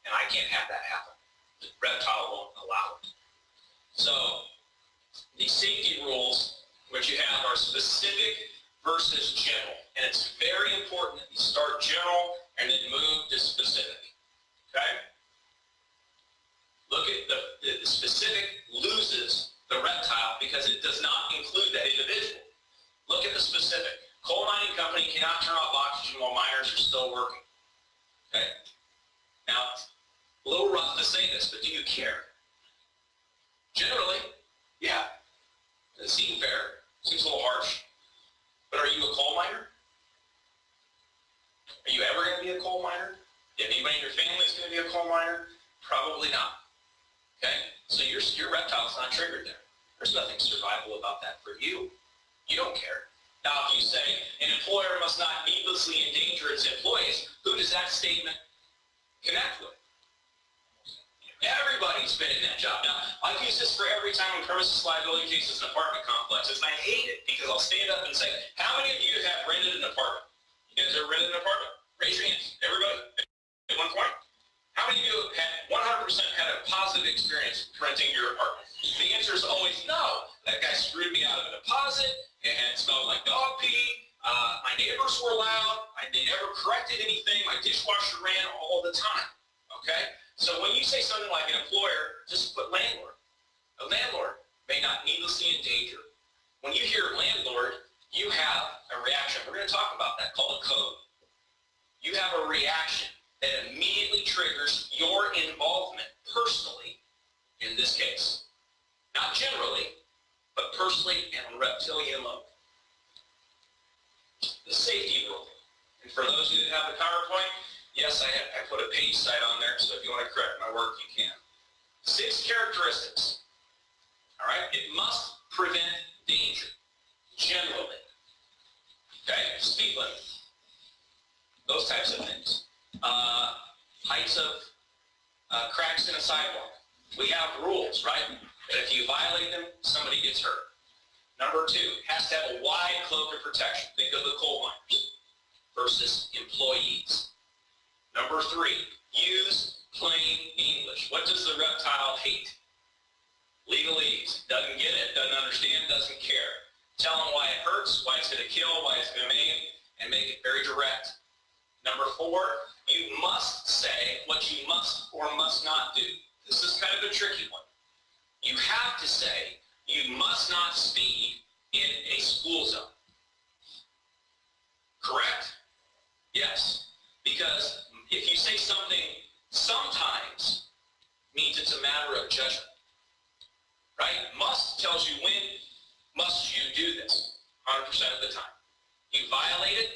B: And I can't have that happen. The reptile won't allow it. So, these safety rules, what you have are specific versus general. And it's very important that you start general and then move to specific. Okay? Look at the specific loses the reptile because it does not include that individual. Look at the specific. Coal mining company cannot turn off oxygen while miners are still working. Okay? Now, it's a little rough to say this, but do you care? Generally, yeah. Doesn't seem fair. Seems a little harsh. But are you a coal miner? Are you ever going to be a coal miner? If anybody in your family is going to be a coal miner? Probably not. Okay? So your reptile's not triggered there. There's nothing survivable about that for you. You don't care. Now, if you say an employer must not needlessly endanger its employees, who does that statement connect with? Everybody's been in that job. Now, I've used this for every time in premises liability cases in apartment complexes, and I hate it because I'll stand up and say, how many of you have rented an apartment? You guys ever rented an apartment? Raise your hands. Everybody? At one point? How many of you had 100% had a positive experience renting your apartment? The answer is always no. That guy screwed me out of a deposit. It smelled like dog pee. My neighbors were loud. They never corrected anything. My dishwasher ran all the time. Okay? So when you say something like an employer, just put landlord. A landlord may not needlessly endanger. When you hear landlord, you have a reaction. We're going to talk about that, called a code. You have a reaction that immediately triggers your involvement personally in this case. Not generally, but personally and on reptilian level. The safety rule. And for those of you that have the PowerPoint, yes, I put a page site on there, so if you want to correct my work, you can. 6 characteristics. All right? It must prevent danger, generally. Okay? Speed limit. Those types of things. Heights of cracks in a sidewalk. We have rules, right? That if you violate them, somebody gets hurt. Number 2, it has to have a wide cloak of protection. Think of the coal miners versus employees. Number 3, use plain English. What does the reptile hate? Legalese. Doesn't get it, doesn't understand, doesn't care. Tell them why it hurts, why it's going to kill, why it's going to maim, and make it very direct. Number 4, you must say what you must or must not do. This is kind of a tricky one. You have have to say you must not speed in a school zone. Correct? Yes. Because if you say something sometimes means it's a matter of judgment. Right? Must tells you when must you do this 100% of the time. You violate it,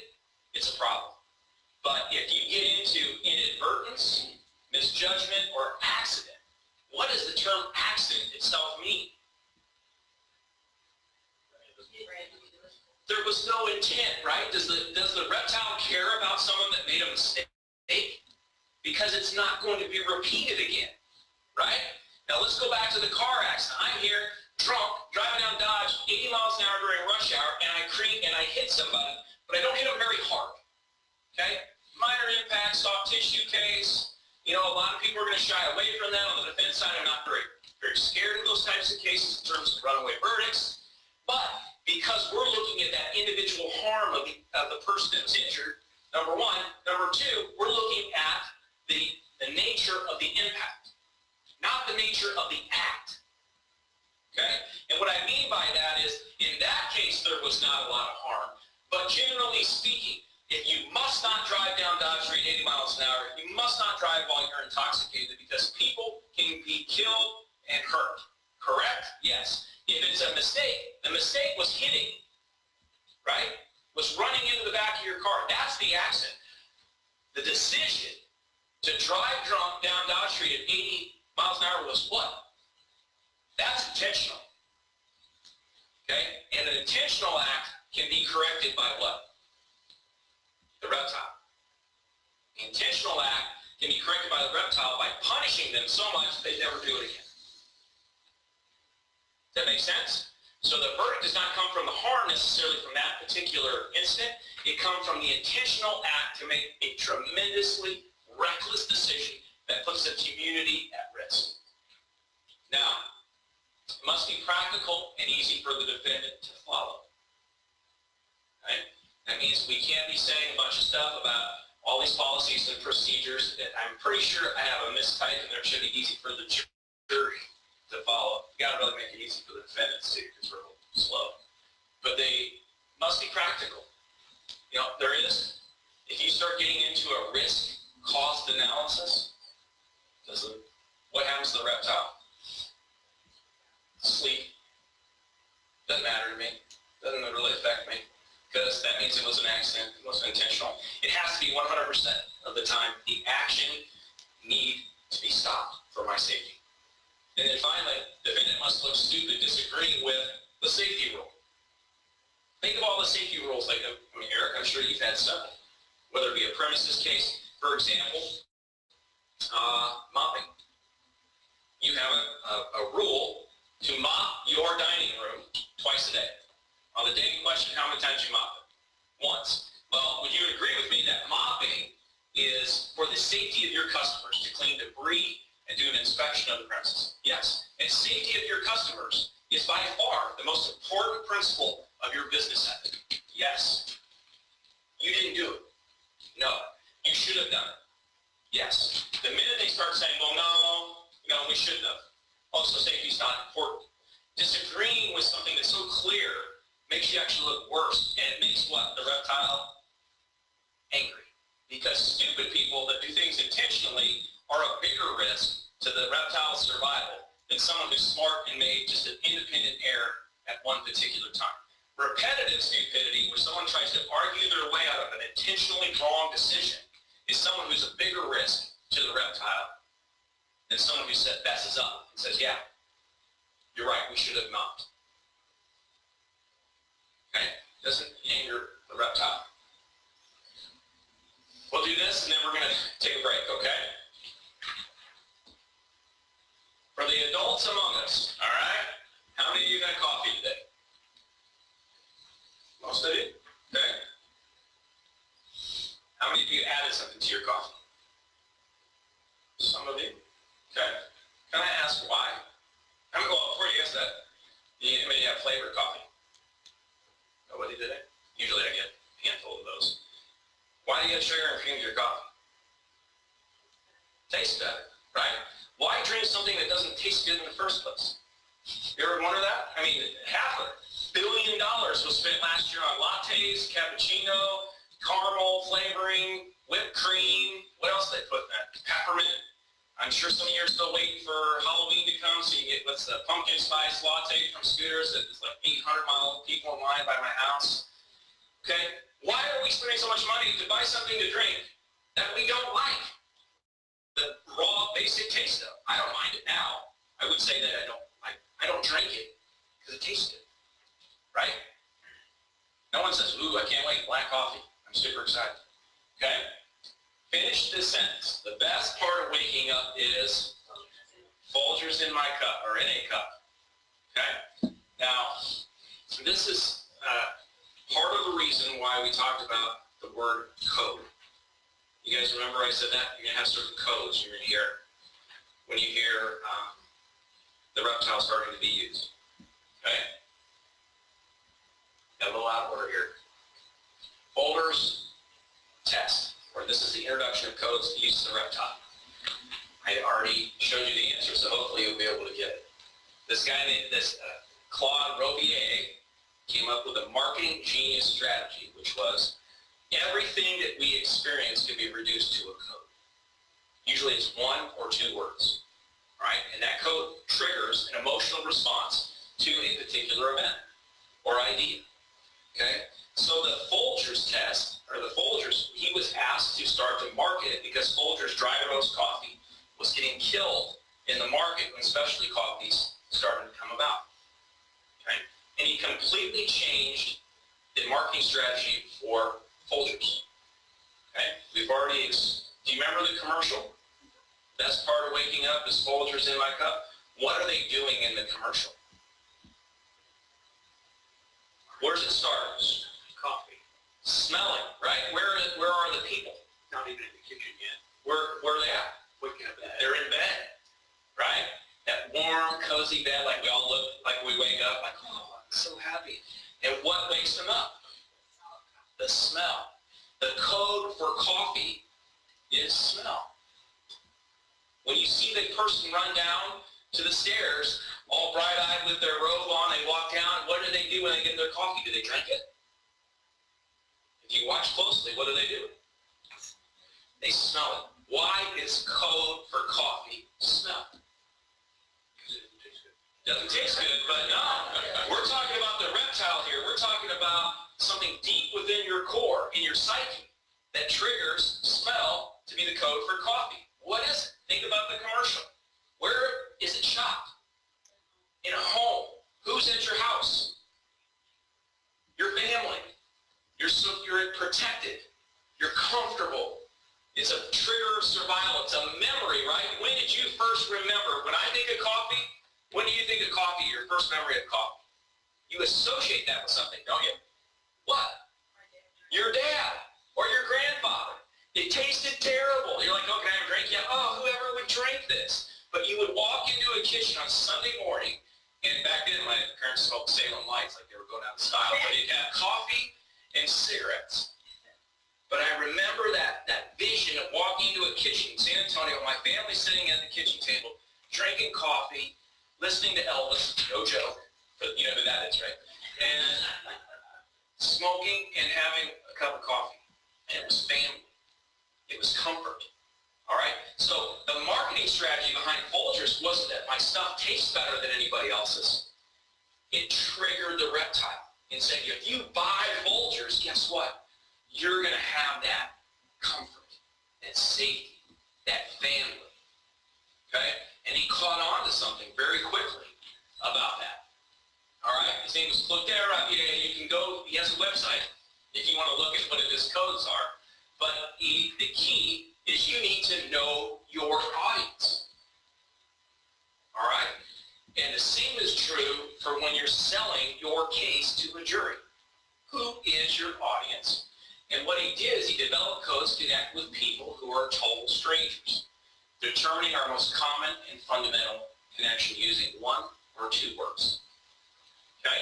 B: it's a problem. But if you get into inadvertence, misjudgment, or accident, what does the term accident itself mean? There was no intent, right? Does the reptile care about someone that made a mistake? Because it's not going to be repeated again, right? Now let's go back to the car accident. I'm here, drunk, driving down Dodge, 80 miles an hour during rush hour, and I hit somebody, but I don't hit them very hard, okay? Minor impact, soft tissue case. You know, a lot of people are going to shy away from that. On the defense side, I'm not very scared of those types of cases in terms of runaway verdicts. But because we're looking at that individual harm of the person that was injured, number one. Number two, we're looking at the nature of the impact, not the nature of the act. Okay? And what I mean by that is, in that case, there was not a lot of harm. But generally speaking, if you must not drive down Dodge Street 80 miles an hour, you must not drive while you're intoxicated because people can be killed and hurt. Correct? Yes. If it's a mistake, the mistake was hitting, right? Was running into the back of your car. That's the accident. The decision to drive drunk down Dodge Street at 80 miles an hour was what? That's intentional. Okay? And an intentional act can be corrected by what? The reptile. The intentional act can be corrected by the reptile by punishing them so much they never do it again. Does that make sense? So the verdict does not come from the harm necessarily from that particular incident. It comes from the intentional act to make a tremendously reckless decision that puts the community at risk. Now, it must be practical and easy for the defendant to follow. Right? That means we can't be saying a bunch of stuff about all these policies and procedures. I'm pretty sure I have a mistype and there should be easy for the jury to follow. You got to really make it easy for the defendants too, because we're a little slow. But they must be practical. You know, there is, if you start getting into a risk-cost analysis, what happens to the reptile? Sleep. Doesn't matter to me. Doesn't really affect me. Because that means it was an accident, it wasn't intentional. It has to be 100% of the time the action need to be stopped for my safety. And then finally, the defendant must look stupid disagreeing with the safety rule. Think of all the safety rules. Like, I mean, Eric, I'm sure you've had several. Whether it be a premises case, for example, mopping. You have a rule to mop your dining room twice a day. On the day in question, how many times you mop it? Once. Well, would you agree with me that mopping is for the safety of your customers, to clean debris and do an inspection of the premises? Yes. And safety of your customers is by far the most important principle of your business ethic. Yes. You didn't do it. No. You should have done it. Yes. The minute they start saying, well, no, we shouldn't have. Also, safety is not important. Disagreeing with something that's so clear makes you actually look worse, and it makes what? The reptile angry. Because stupid people that do things intentionally are a bigger risk to the reptile's survival than someone who's smart and made just an independent error at one particular time. Repetitive stupidity, where someone tries to argue their way out of an intentionally wrong decision, is someone who's a bigger risk to the reptile than someone who messes up and says, yeah, you're right, we should have not. Okay? Doesn't anger the reptile. We'll do this, and then we're going to take a break, okay? For the adults among us, all right? How many of you got coffee today? Most of you? Okay. How many of you added something to your coffee? Some of you? Okay. Can I ask why? Before you answer that, did anybody have flavored coffee? Nobody did it? Usually I get a handful of those. Why do you add sugar and cream to your coffee? Tastes better, right? Why drink something that doesn't taste good in the first place? I mean, $500 million was spent last year on lattes, cappuccino, caramel flavoring, whipped cream. What else did they put in that? Peppermint. I'm sure some of you are still waiting for Halloween to come so you get what's the pumpkin spice latte from Scooters that is like 800-mile people in line by my house. Okay? Why are we spending so much money to buy something to drink that we don't like? The raw, basic taste of. I don't mind it now. I would say that I don't drink it because it tastes good. Right? No one says, ooh, I can't wait, black coffee. I'm super excited. Okay? Finish this sentence. The best part of waking up is Folgers in my cup, or in a cup. Okay? Now, this is part of the reason why we talked about the word code. You guys remember I said that? You're going to have certain codes you're going to hear when you hear the reptile starting to be used. Okay? Got a little out of order here. Folger's test, or this is the introduction of codes to use the reptile. I already showed you the answer, so hopefully you'll be able to get it. This guy named Claude Robier came up with a marketing genius strategy, which was everything that we experience can be reduced to a code. Usually it's 1 or 2 words, right? And that code triggers an emotional response to a particular event or idea, okay? So the Folger's test, or the Folger's, he was asked to start to market it because Folger's dry roast coffee was getting killed in the market when specialty coffees started to come about, okay? And he completely changed the marketing strategy for Folger's. Okay, we've already, do you remember the commercial? Best part of waking up is Folger's in my cup. What are they doing in the commercial? Where does it start?
C: Coffee.
B: Smelling, right? Where are the people?
C: Not even in the kitchen yet.
B: Where are they at?
C: Waking up at.
B: They're in bed, right? That warm, cozy bed, like we all look, like we wake up, like, oh, I'm so happy. And what wakes them up? The smell. The code for coffee is smell. When you see the person run down to the stairs, all bright-eyed with their robe on, they walk down, what do they do when they get their coffee? Do they drink it? If you watch closely, what do? They smell it. Why is code for coffee smell?
C: Because it doesn't taste good.
B: Doesn't taste good, but no. We're talking about the reptile here. We're talking about something deep within your core, in your psyche, that triggers smell to be the code for coffee. What is it? Think about the commercial. Where is it shot? In a home. Who's at your house? Your family. You're protected. You're comfortable. It's a trigger of survival. It's a memory, right? When did you first remember? When I think of coffee, when do you think of coffee, your first memory of coffee? You associate that with something, don't you? What? Your dad or your grandfather. It tasted terrible. You're like, oh, can I have a drink? Yeah, oh, whoever would drink this. But you would walk into a kitchen on Sunday morning, and back then my parents smoked Salem Lights like they were going out of style, but you'd have coffee and cigarettes. But I remember that vision of walking into a kitchen in San Antonio, my family sitting at the kitchen table, drinking coffee, listening to Elvis, no joke, but you know who that is, right? And smoking and having a cup of coffee. And it was family. It was comfort. All right? So the marketing strategy behind Folger's wasn't that my stuff tastes better than anybody else's. It triggered the reptile and said, if you buy Folger's, guess what? You're going to have that comfort, that safety, that family. Okay? And he caught on to something very quickly about that. All right? His name was Folger. Yeah, you can go, he has a website if you want to look at what his codes are. But the key is you need to know your audience. All right? And the same is true for when you're selling your case to a jury. Who is your audience? And what he did is he developed codes to connect with people who are total strangers, determining our most common and fundamental connection using 1 or 2 words. Okay?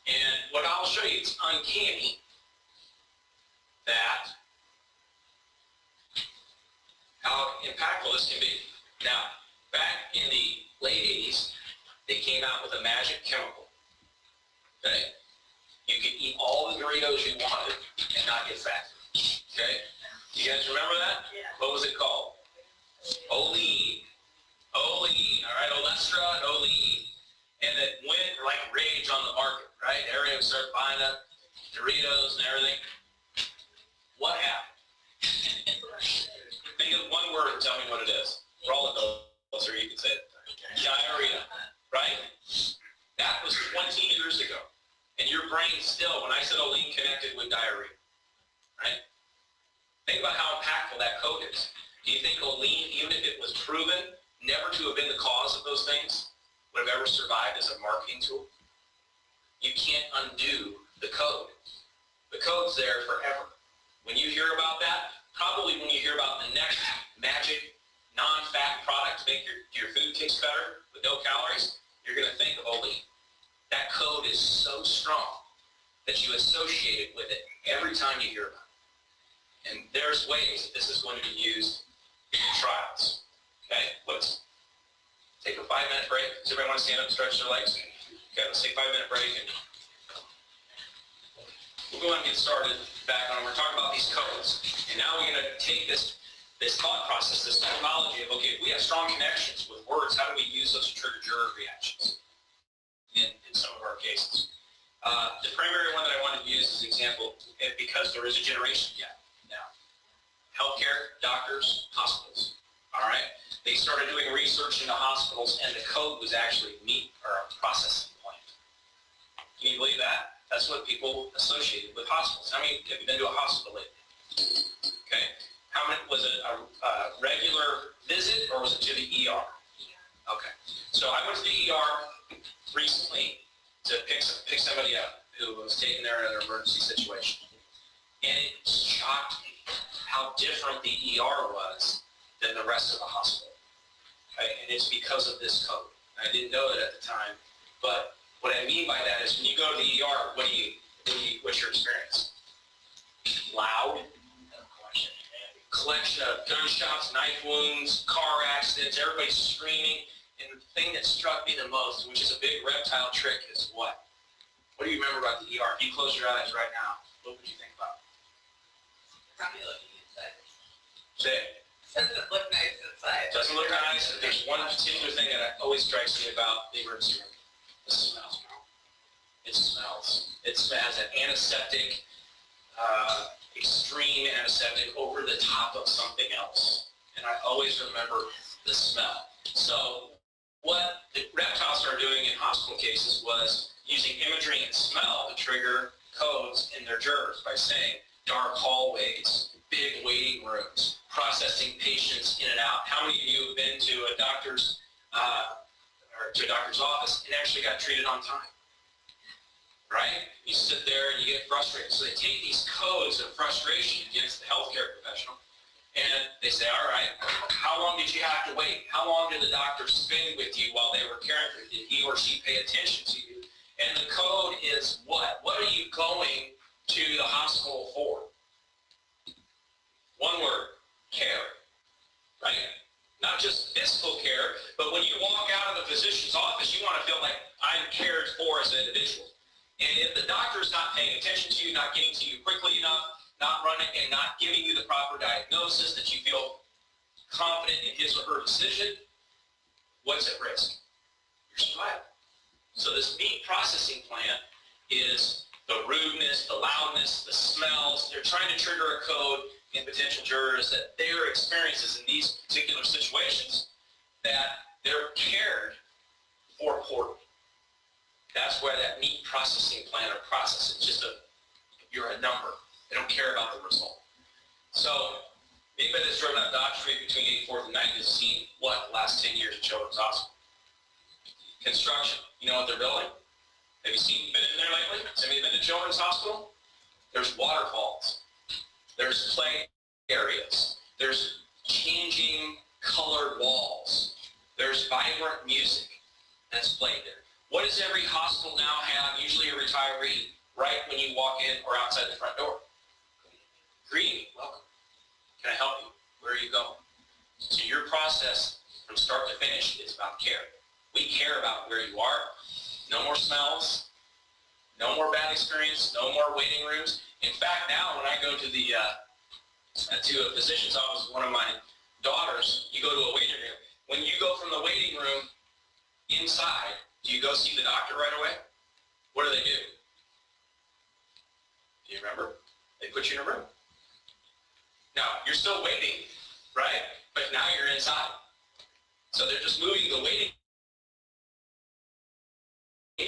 B: And what I'll show you, it's uncanny that how impactful this can be. Now, back in the late 80s, they came out with a magic chemical Okay? You could eat all the Doritos you wanted and not get fat. Okay? You guys remember that?
A: Yeah.
B: What was it called? Olean. Olean. All right, Olestra and Olean. And it went like rage on the market, right? Everybody would start buying up Doritos and everything. What happened? Think of one word and tell me what it is. We're all adults, or you can say it. Diarrhea, right? That was 20 years ago. And your brain still, when I said Olean, connected with diarrhea, right? Think about how impactful that code is. Do you think Olean, even if it was proven never to have been the cause of those things, would have ever survived as a marketing tool? You can't undo the code. The code's there forever. When you hear about that, probably when you hear about the next magic non-fat product to make your food taste better with no calories, you're going to think of Olean. That code is so strong that you associate it with it every time you hear about it. And there's ways that this is going to be used in trials. Okay, let's take a 5-minute break. Does everybody want to stand up and stretch their legs? Okay, let's take a 5-minute break and we'll go ahead and get started back on. We're talking about these codes. And now we're going to take this thought process, this methodology of, okay, if we have strong connections with words, how do we use those to trigger juror reactions in some of our cases? The primary one that I wanted to use as an example, because there is a generation gap now. Healthcare, doctors, hospitals, all right? They started doing research into hospitals, and the code was actually meat or a processing plant. Can you believe that? That's what people associated with hospitals. How many have you been to a hospital lately? Okay. How many, was it a regular visit or was it to the ER? Okay. So I went to the ER recently to pick somebody up who was taken there in an emergency situation. And it shocked me how different the ER was than the rest of the hospital. Okay? And it's because of this code. I didn't know it at the time, but what I mean by that is when you go to the ER, what's your experience? Loud, collection of gunshots, knife wounds, car accidents, everybody's screaming. And the thing that struck me the most, which is a big reptile trick, is what? What do you remember about the ER? If you close your eyes right now, what would you think about?
D: Probably looking inside.
B: Say it.
A: Doesn't look nice inside.
B: Doesn't look nice. There's one particular thing that always strikes me about the emergency room. The smell. It smells. It smells an antiseptic, extreme antiseptic over the top of something else. And I always remember the smell. So what the reptiles started doing in hospital cases was using imagery and smell to trigger codes in their jurors by saying dark hallways, big waiting rooms, processing patients in and out. How many of you have been to a doctor's office and actually got treated on time? Right? You sit there and you get frustrated. So they take these codes of frustration against the healthcare professional and they say, all right, how long did you have to wait? How long did the doctor spend with you while they were caring for you? Did he or she pay attention to you? And the code is what? What are you going to the hospital for? One word, care, right? Not just physical care, but when you walk out of the physician's office, you want to feel like I'm cared for as an individual. And if the doctor's not paying attention to you, not getting to you quickly enough, not running and not giving you the proper diagnosis that you feel confident in his or her decision, what's at risk? Your survival. So this meat processing plant is the rudeness, the loudness, the smells. They're trying to trigger a code in potential jurors that their experiences in these particular situations, that they're cared for poorly. That's why that meat processing plant or process is just you're a number. They don't care about the result. So anybody that's driven up Dodge Street between 84th and 90th has seen what the last 10 years at Children's Hospital. Construction. You know what they're building? Have you been in there lately? Has anybody been to Children's Hospital? There's waterfalls. There's play areas. There's changing colored walls. There's vibrant music that's played there. What does every hospital now have, usually a retiree, right when you walk in or outside the front door? Greeting, welcome. Can I help you? Where are you going? So your process from start to finish is about care. We care about where you are. No more smells. No more bad experience, no more waiting rooms. In fact, now when I go to the to a physician's office with one of my daughters, you go to a waiting room. When you go from the waiting room inside, do you go see the doctor right away? What do? Do you remember? They put you in a room. Now, you're still waiting, right? But now you're inside. So they're just moving the waiting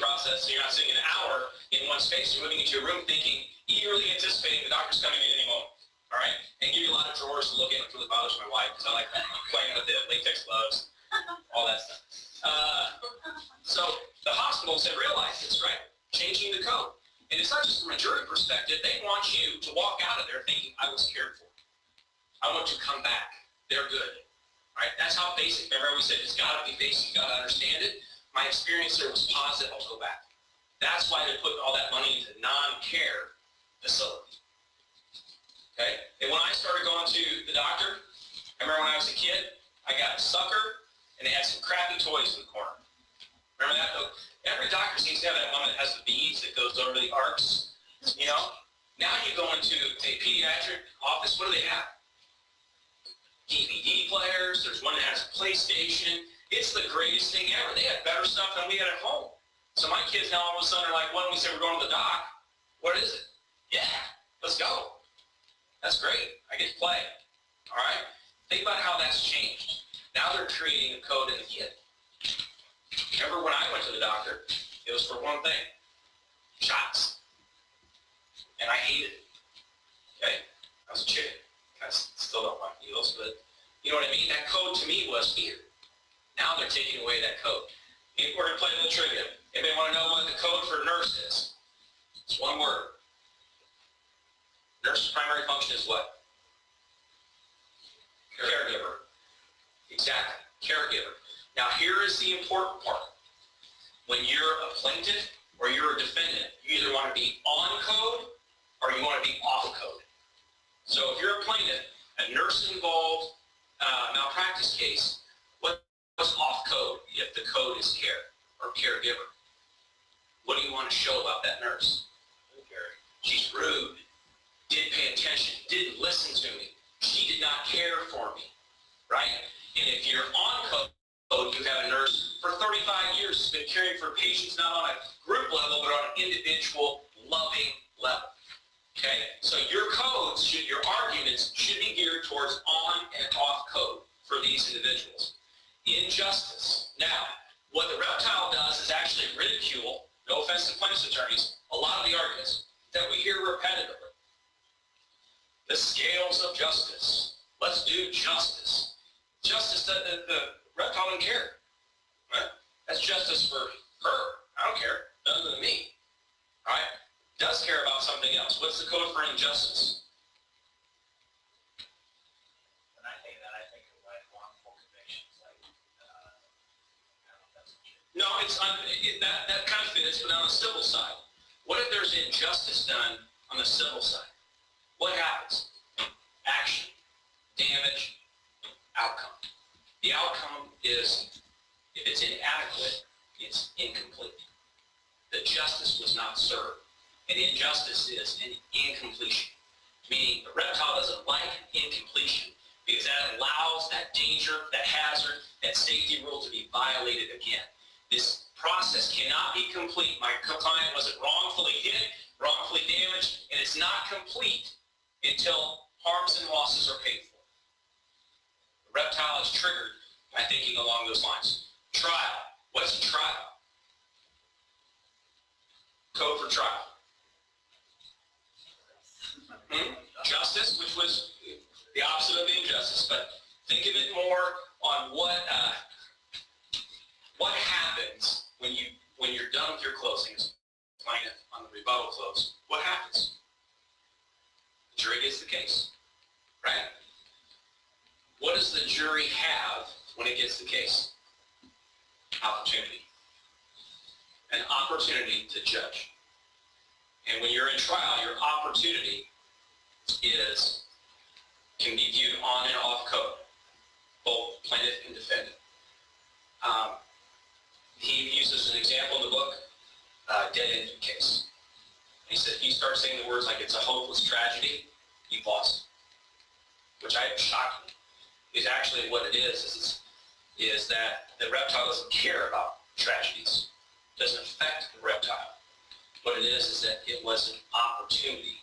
B: process, so you're not sitting an hour in one space. You're moving into your room thinking, eagerly anticipating the doctor's coming in any moment. All right? And give you a lot of drawers to look in, which really bothers my wife because I like playing with the latex gloves, all that stuff. So the hospitals have realized this, right? Changing the code. And it's not just from a jury perspective. They want you to walk out of there thinking, I was cared for. I want to come back. They're good. All right? That's how basic. Remember we said it's got to be basic. You've got to understand it. My experience there was positive. I'll go back. That's why they're putting all that money into non-care facilities. Okay? And when I started going to the doctor, I remember when I was a kid, I got a sucker, and they had some crappy toys in the corner. Remember that? Every doctor seems to have that one that has the beads that goes over the arcs, you know? Now you go into a pediatric office, what do they have? DVD players, there's one that has a PlayStation. It's the greatest thing ever. They had better stuff than we had at home. So my kids now all of a sudden are like, when we say we're going to the doc, what is it? Yeah, let's go. That's great. I get to play. All right? Think about how that's changed. Now they're creating a code in the kid. Remember when I went to the doctor, it was for one thing, shots. And I hated it. Okay? I was a chicken. I still don't like needles, but you know what I mean? That code to me was fear. Now they're taking away that code. We're going to play a little trivia. Anybody want to know what the code for nurse is? It's one word. Nurse's primary function is what? Caregiver. Exactly. Caregiver. Now here is the important part. When you're a plaintiff or you're a defendant, you either want to be on code or you want to be off code. So if you're a plaintiff, a nurse-involved malpractice case, what's off code if the code is care or caregiver? What do you want to show about that nurse? She's rude, didn't pay attention, didn't listen to me. She did not care for me, right? And if you're on code, you have a nurse for 35 years who's been caring for patients not on a group level, but on an individual, loving level. Okay? So your codes, your arguments should be geared towards on and off code for these individuals. Injustice. Now, what the reptile does is actually ridicule, no offense to plaintiff's attorneys, a lot of the arguments that we hear repetitively. The scales of justice. Let's do justice. Justice, the reptile doesn't care. Right? That's justice for her. I don't care. None than me. All right? Does care about something else. What's the code for injustice?
F: When I think of that, I think of like wrongful convictions. Like, I don't know if that's what you're...
B: No, that kind of fits, but on the civil side. What if there's injustice done on the civil side? What happens? Action, damage, outcome. The outcome is, if it's inadequate, it's incomplete. The justice was not served. And injustice is an incompletion, meaning the reptile doesn't like incompletion because that allows that danger, that hazard, that safety rule to be violated again. This process cannot be complete. My client wasn't wrongfully hit, wrongfully damaged, and it's not complete until harms and losses are paid for. The reptile is triggered by thinking along those lines. Trial. What's a trial? Code for trial. Justice, which was the opposite of injustice, but think of it more on what happens when you're done with your closings, plaintiff on the rebuttal close. What happens? The jury gets the case, right? What does the jury have when it gets the case? Opportunity. An opportunity to judge. And when you're in trial, your opportunity can be viewed on and off code, both plaintiff and defendant. He uses an example in the book, dead infant case. He said, if you start saying the words like it's a hopeless tragedy, you've lost. Which I shocked me. Is actually what it is that the reptile doesn't care about tragedies. It doesn't affect the reptile. What it is that it was an opportunity.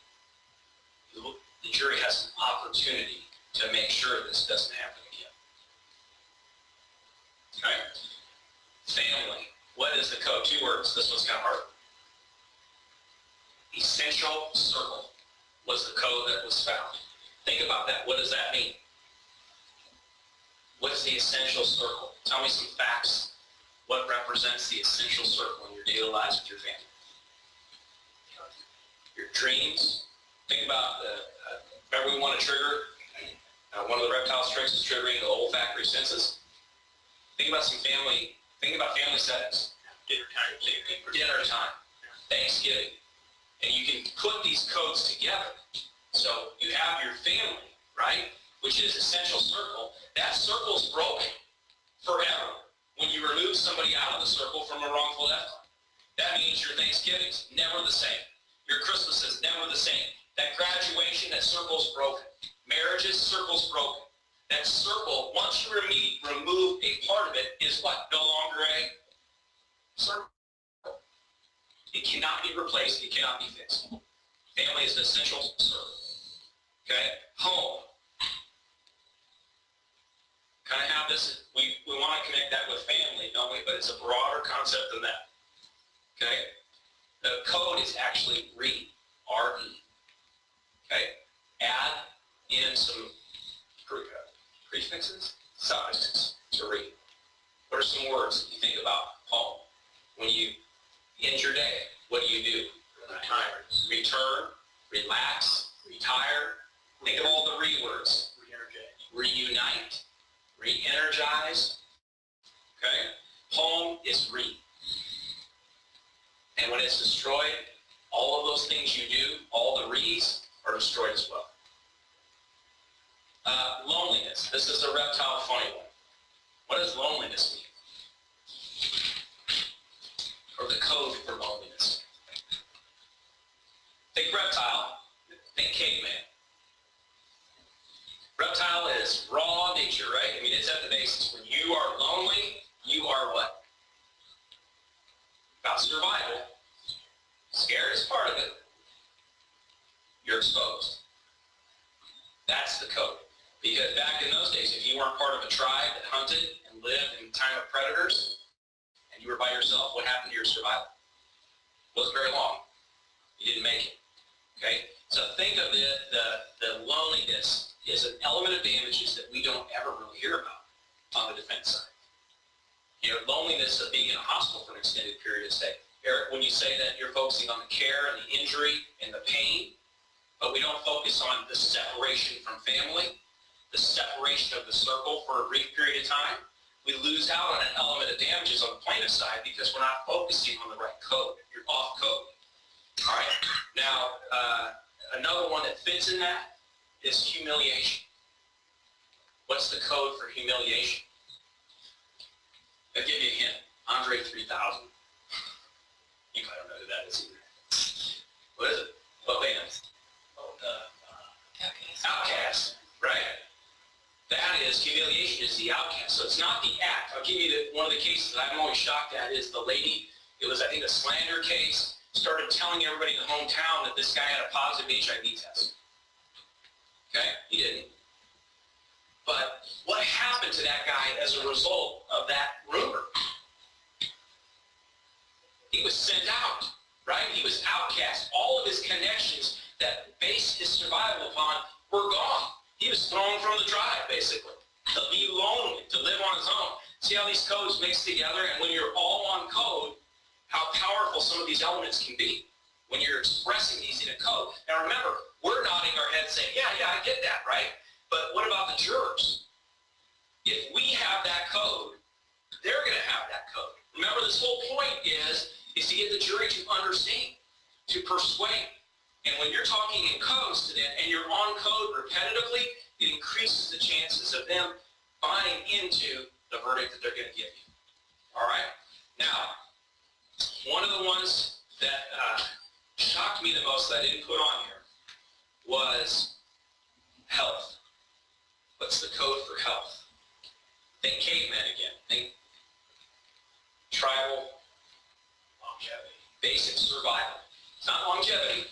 B: The jury has an opportunity to make sure this doesn't happen again. Okay? Family. What is the code? 2 words. This one's kind of hard. Essential circle was the code that was found. Think about that. What does that mean? What is the essential circle? Tell me some facts. What represents the essential circle in your daily lives with your family? Your dreams. Think about remember we want to trigger. One of the reptile's tricks is triggering the olfactory senses. Think about family settings. Dinner time. Thanksgiving. And you can put these codes together. So you have your family, right? Which is essential circle. That circle's broken forever when you remove somebody out of the circle from a wrongful death. That means your Thanksgiving's never the same. Your Christmas is never the same. That graduation, that circle's broken. Marriages, circle's broken. That circle, once you remove a part of it, is what? No longer a circle. It cannot be replaced. It cannot be fixed. Family is an essential circle. Okay? Home. Kind of have this, we want to connect that with family, don't we? But it's a broader concept than that. Okay? The code is actually RE. R-E. Okay? Add in some prefixes, suffixes to RE. What are some words that you think about home? When you end your day, what do? Return, relax, retire. Think of all the re words. Reunite, re-energize. Okay? Home is re. And when it's destroyed, all of those things you do, all the re's, are destroyed as well. Loneliness. This is a reptile funny one. What does loneliness mean? Or the code for loneliness. Think reptile, think caveman. Reptile is raw nature, right? I mean, it's at the basis. When you are lonely, you are what? About survival. Scared is part of it. You're exposed. That's the code. Because back in those days, if you weren't part of a tribe that hunted and lived in time of predators, and you were by yourself, what happened to your survival? It wasn't very long. You didn't make it. Okay? So think of it, the loneliness is an element of damages that we don't ever really hear about on the defense side. You know, loneliness of being in a hospital for an extended period of stay. Eric, when you say that you're focusing on the care and the injury and the pain, but we don't focus on the separation from family, the separation of the circle for a brief period of time, we lose out on an element of damages on the plaintiff side because we're not focusing on the right code. You're off code. All right. Now, another one that fits in that is humiliation. What's the code for humiliation? I'll give you a hint. Andre 3000. You probably don't know who that is either. What is it? What band?
D: Oh, the
B: Outcast, right? That is, humiliation is the outcast. So it's not the act. I'll give you one of the cases that I'm always shocked at is the lady, it was I think a slander case, started telling everybody in the hometown that this guy had a positive HIV test. Okay? He didn't. But what happened to that guy as a result of that rumor? He was sent out, right? He was outcast. All of his connections that based his survival upon were gone. He was thrown from the tribe, basically, to be lonely, to live on his own. See how these codes mix together? And when you're all on code, how powerful some of these elements can be when you're expressing these in a code. Now remember, we're nodding our heads saying, yeah, I get that, right? But what about the jurors? If we have that code, they're going to have that code. Remember, this whole point is to get the jury to understand, to persuade. And when you're talking in codes to them and you're on code repetitively, it increases the chances of them buying into the verdict that they're going to give you. All right? Now, one of the ones that shocked me the most that I didn't put on here was health. What's the code for health? Think caveman again. Think tribal
F: Longevity.
B: basic survival. It's not longevity.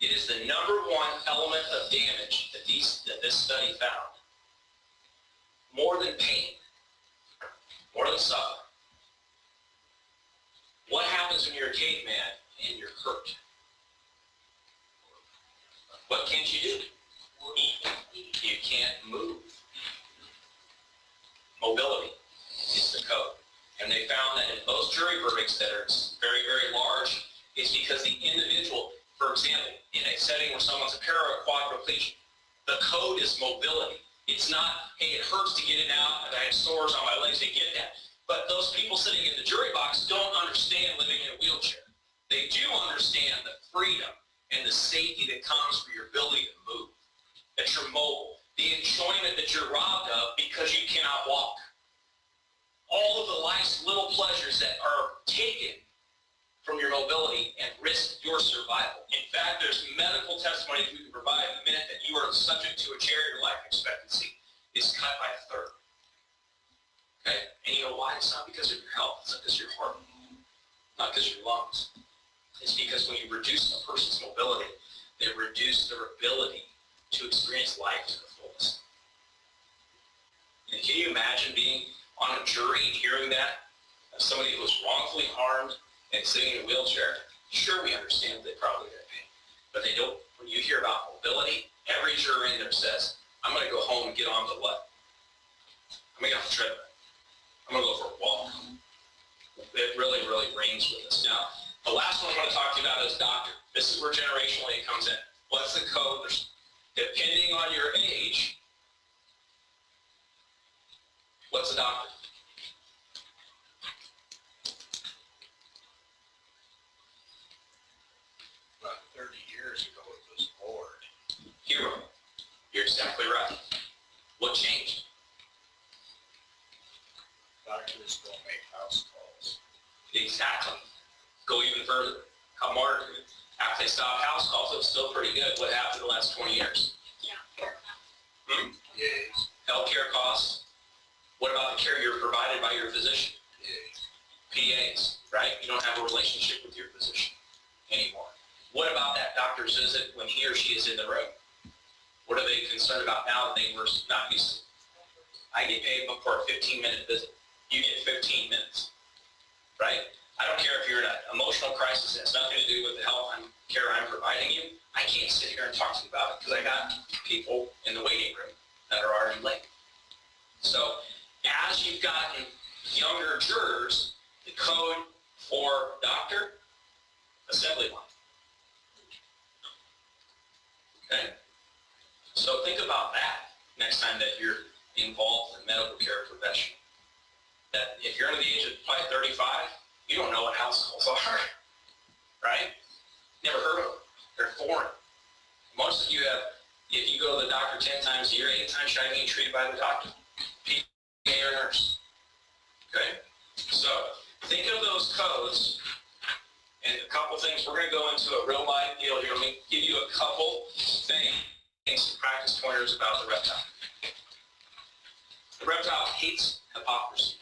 B: It is the number one element of damage that this study found. More than pain, more than suffering. What happens when you're a caveman and you're hurt? What can't you do? You can't move. Mobility is the code. And they found that in most jury verdicts that are very, very large, it's because the individual, for example, in a setting where someone's a para or quadriplegic, the code is mobility. It's not, hey, it hurts to get in and out, and I have sores on my legs, they get that. But those people sitting in the jury box don't understand living in a wheelchair. They do understand the freedom and the safety that comes from your ability to move, that you're mobile, the enjoyment that you're robbed of because you cannot walk. All of the life's little pleasures that are taken from your mobility and risk your survival. In fact, there's medical testimony that we can provide the minute that you are subject to a chair, your life expectancy is cut by a third. Okay? And you know why? It's not because of your health. It's not because of your heart. Not because of your lungs. It's because when you reduce a person's mobility, they reduce their ability to experience life to the fullest. And can you imagine being on a jury and hearing that? Of somebody who was wrongfully harmed and sitting in a wheelchair? Sure, we understand they probably get pain. But they don't, when you hear about mobility, every juror in there says, I'm going to go home and get on the what? I'm going to get on the treadmill. I'm going to go for a walk. It really, really rings with us. Now, the last one I want to talk to you about is doctor. This is where generationally it comes in. What's the code? Depending on your age, what's a doctor?
C: About 30 years ago, it was board.
B: Hero. You're exactly right. What changed?
C: Doctors don't make house calls.
B: Exactly. Go even further. How modern? After they stopped house calls, it was still pretty good. What happened in the last 20 years?
C: Yes.
B: Healthcare costs. What about the care you're provided by your physician?
C: Yes.
B: PAs, right? You don't have a relationship with your physician anymore. What about that doctor's visit when he or she is in the room? What are they concerned about now that they were not used to? I get paid for a 15-minute visit. You get 15 minutes, right? I don't care if you're in an emotional crisis. It has nothing to do with the health care I'm providing you. I can't sit here and talk to you about it because I got people in the waiting room that are already late. So as you've gotten younger jurors, the code for doctor, assembly line. Okay? So think about that next time that you're involved in medical care profession. That if you're under the age of 35, you don't know what house calls are, right? Never heard of them. They're foreign. Most of you have, if you go to the doctor 10 times a year, 8 times you're not being treated by the doctor. PA or nurse. Okay? So think of those codes and a couple things. We're going to go into a real life deal here. Let me give you a couple things, some practice pointers about the reptile. The reptile hates hypocrisy.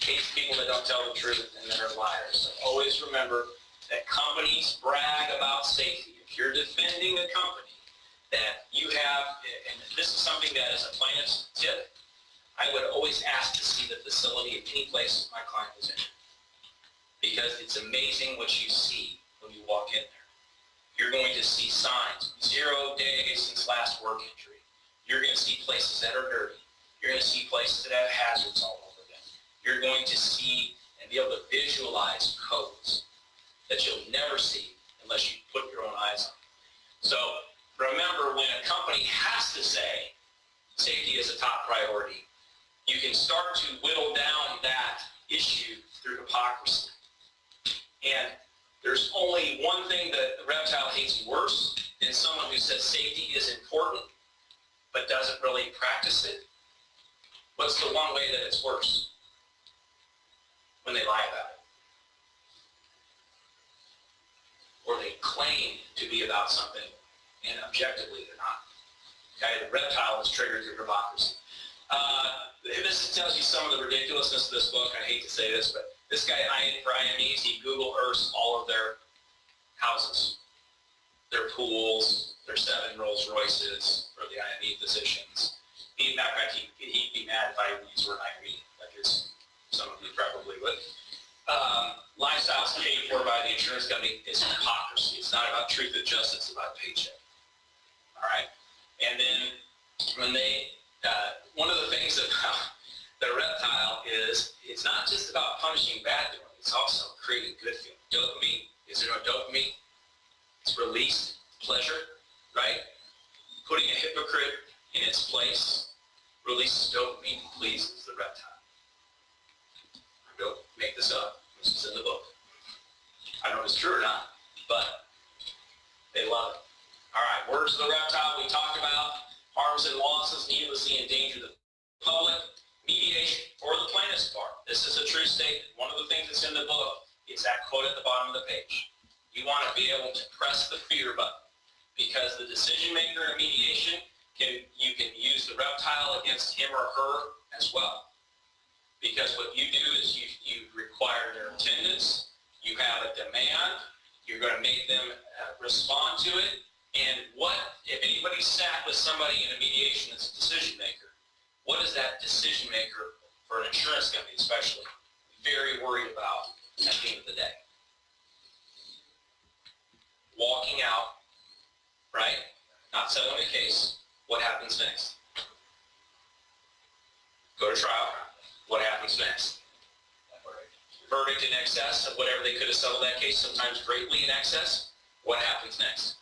B: Hates people that don't tell the truth and that are liars. So always remember that companies brag about safety. If you're defending a company that you have, and this is something that as a plaintiff's tip, I would always ask to see the facility of any place my client was in. Because it's amazing what you see when you walk in there. You're going to see signs, 0 days since last work injury. You're going to see places that are dirty. You're going to see places that have hazards all over them. You're going to see and be able to visualize codes that you'll never see unless you put your own eyes on. So remember, when a company has to say safety is a top priority, you can start to whittle down that issue through hypocrisy. And there's only one thing that the reptile hates worse than someone who says safety is important but doesn't really practice it. What's the one way that it's worse? When they lie about it. about something, and objectively they're not. Okay, the reptile is triggered through hypocrisy. This tells you some of the ridiculousness of this book. I hate to say this, but this guy, for IMEs, he Google Earths all of their houses, their pools, their 7 Rolls Royces for the IME physicians. In fact, he'd be mad if I even used the word IME, because some of you probably would. Lifestyles paid for by the insurance company is hypocrisy. It's not about truth and justice, it's about paycheck. All right? And then when they, one of the things about the reptile is it's not just about punishing bad feeling, it's also creating good feeling. Dopamine. Is there no dopamine? It's released pleasure, right? Putting a hypocrite in its place releases dopamine, pleases the reptile. I don't make this up. This is in the book. I don't know if it's true or not, but they love it. All right, words of the reptile we talked about. Harms and losses needlessly endanger the public. Mediation for the plaintiff's part. This is a true statement. One of the things that's in the book is that quote at the bottom of the page. You want to be able to press the fear button, because the decision maker in mediation, you can use the reptile against him or her as well. Because what you do is you require their attendance, you have a demand, you're going to make them respond to it, and what, if anybody sat with somebody in a mediation that's a decision maker, what is that decision maker, for an insurance company especially, very worried about at the end of the day? Walking out, right? Not settling a case. What happens next? Go to trial. What happens next? Verdict in excess of whatever they could have settled that case, sometimes greatly in excess. What happens next?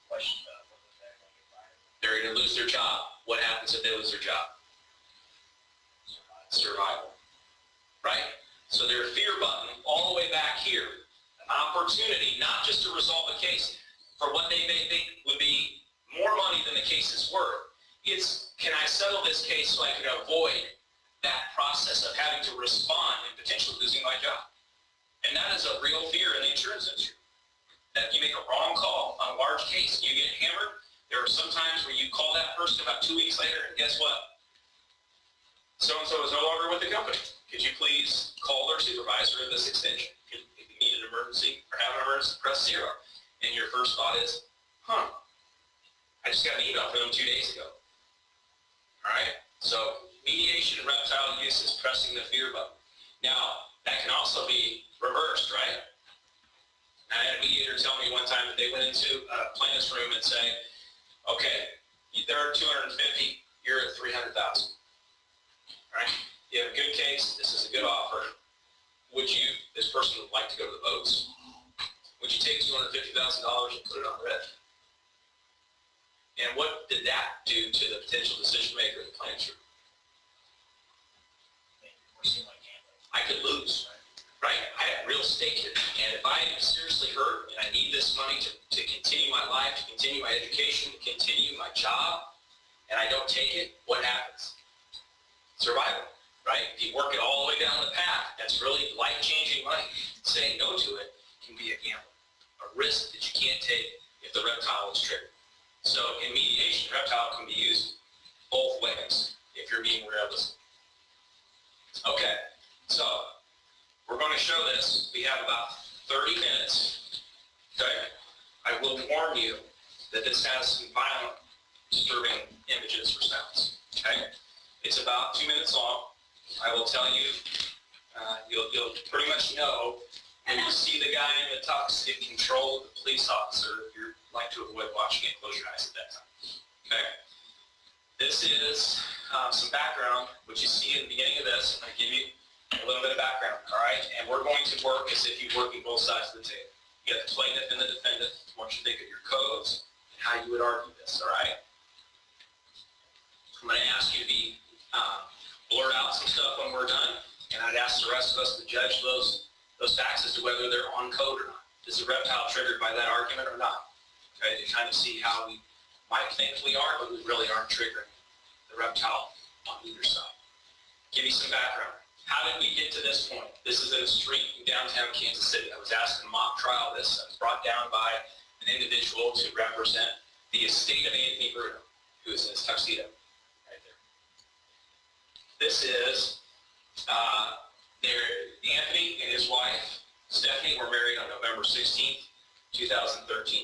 F: Question about whether they're going to get fired.
B: They're going to lose their job. What happens if they lose their job? Survival. Right? So their fear button, all the way back here, an opportunity not just to resolve a case for what they may think would be more money than the case is worth. It's, can I settle this case so I can avoid that process of having to respond and potentially losing my job? And that is a real fear in the insurance industry. That you make a wrong call on a large case, you get hammered. There are some times where you call that person about 2 weeks later, and guess what? So-and-so is no longer with the company. Could you please call their supervisor of this extension? If you need an emergency or have an emergency, press 0. And your first thought is, I just got an email from them 2 days ago. All right? So mediation and reptile use is pressing the fear button. Now, that can also be reversed, right? I had a mediator tell me one time that they went into a plaintiff's room and say, okay, they're at 250, you're at 300,000. Right? You have a good case, this is a good offer. Would you, this person would like to go to the votes? Would you take $250,000 and put it on red? And what did that do to the potential decision maker in the plaintiff's room? I could lose, right? I have real stake here. And if I am seriously hurt and I need this money to continue my life, to continue my education, to continue my job, and I don't take it, what happens? Survival, right? If you work it all the way down the path, that's really life-changing money. Saying no to it can be a gamble, a risk that you can't take if the reptile is triggered. So in mediation, reptile can be used both ways if you're being realistic. Okay, so we're going to show this. We have about 30 minutes. Okay? I will warn you that this has some violent, disturbing images or sounds. Okay? It's about 2 minutes long. I will tell you, you'll pretty much know when you see the guy in the tux in control of the police officer, you'd like to avoid watching it, close your eyes at that time. Okay? This is some background, which you see in the beginning of this. I'm going to give you a little bit of background, all right? And we're going to work as if you're working both sides of the table. You got the plaintiff and the defendant. I want you to think of your codes and how you would argue this, all right? I'm going to ask you to be blurt out some stuff when we're done, and I'd ask the rest of us to judge those facts as to whether they're on code or not. Is the reptile triggered by that argument or not? Okay, to kind of see how we might think we are, but we really aren't triggering the reptile on either side. Give you some background. How did we get to this point? This is in a street in downtown Kansas City. I was asked in a mock trial this. I was brought down by the an individual to represent the estate of Anthony Bruno, who is in his tuxedo right there. This is Anthony and his wife, Stephanie, were married on November 16th, 2013.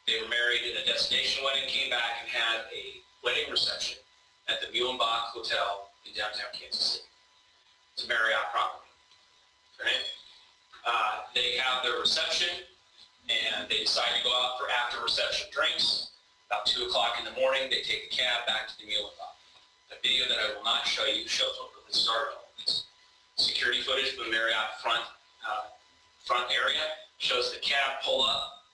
B: They were married in a destination wedding, came back and had a wedding reception at the Muhlenbach Hotel in downtown Kansas City. It's a Marriott property. Okay? They have their reception, and they decide to go out for after reception drinks. About 2 o'clock in the morning, they take a cab back to the Muhlenbach. A video that I will not show you shows what really started all of this. Security footage from the Marriott front area shows the cab pull up,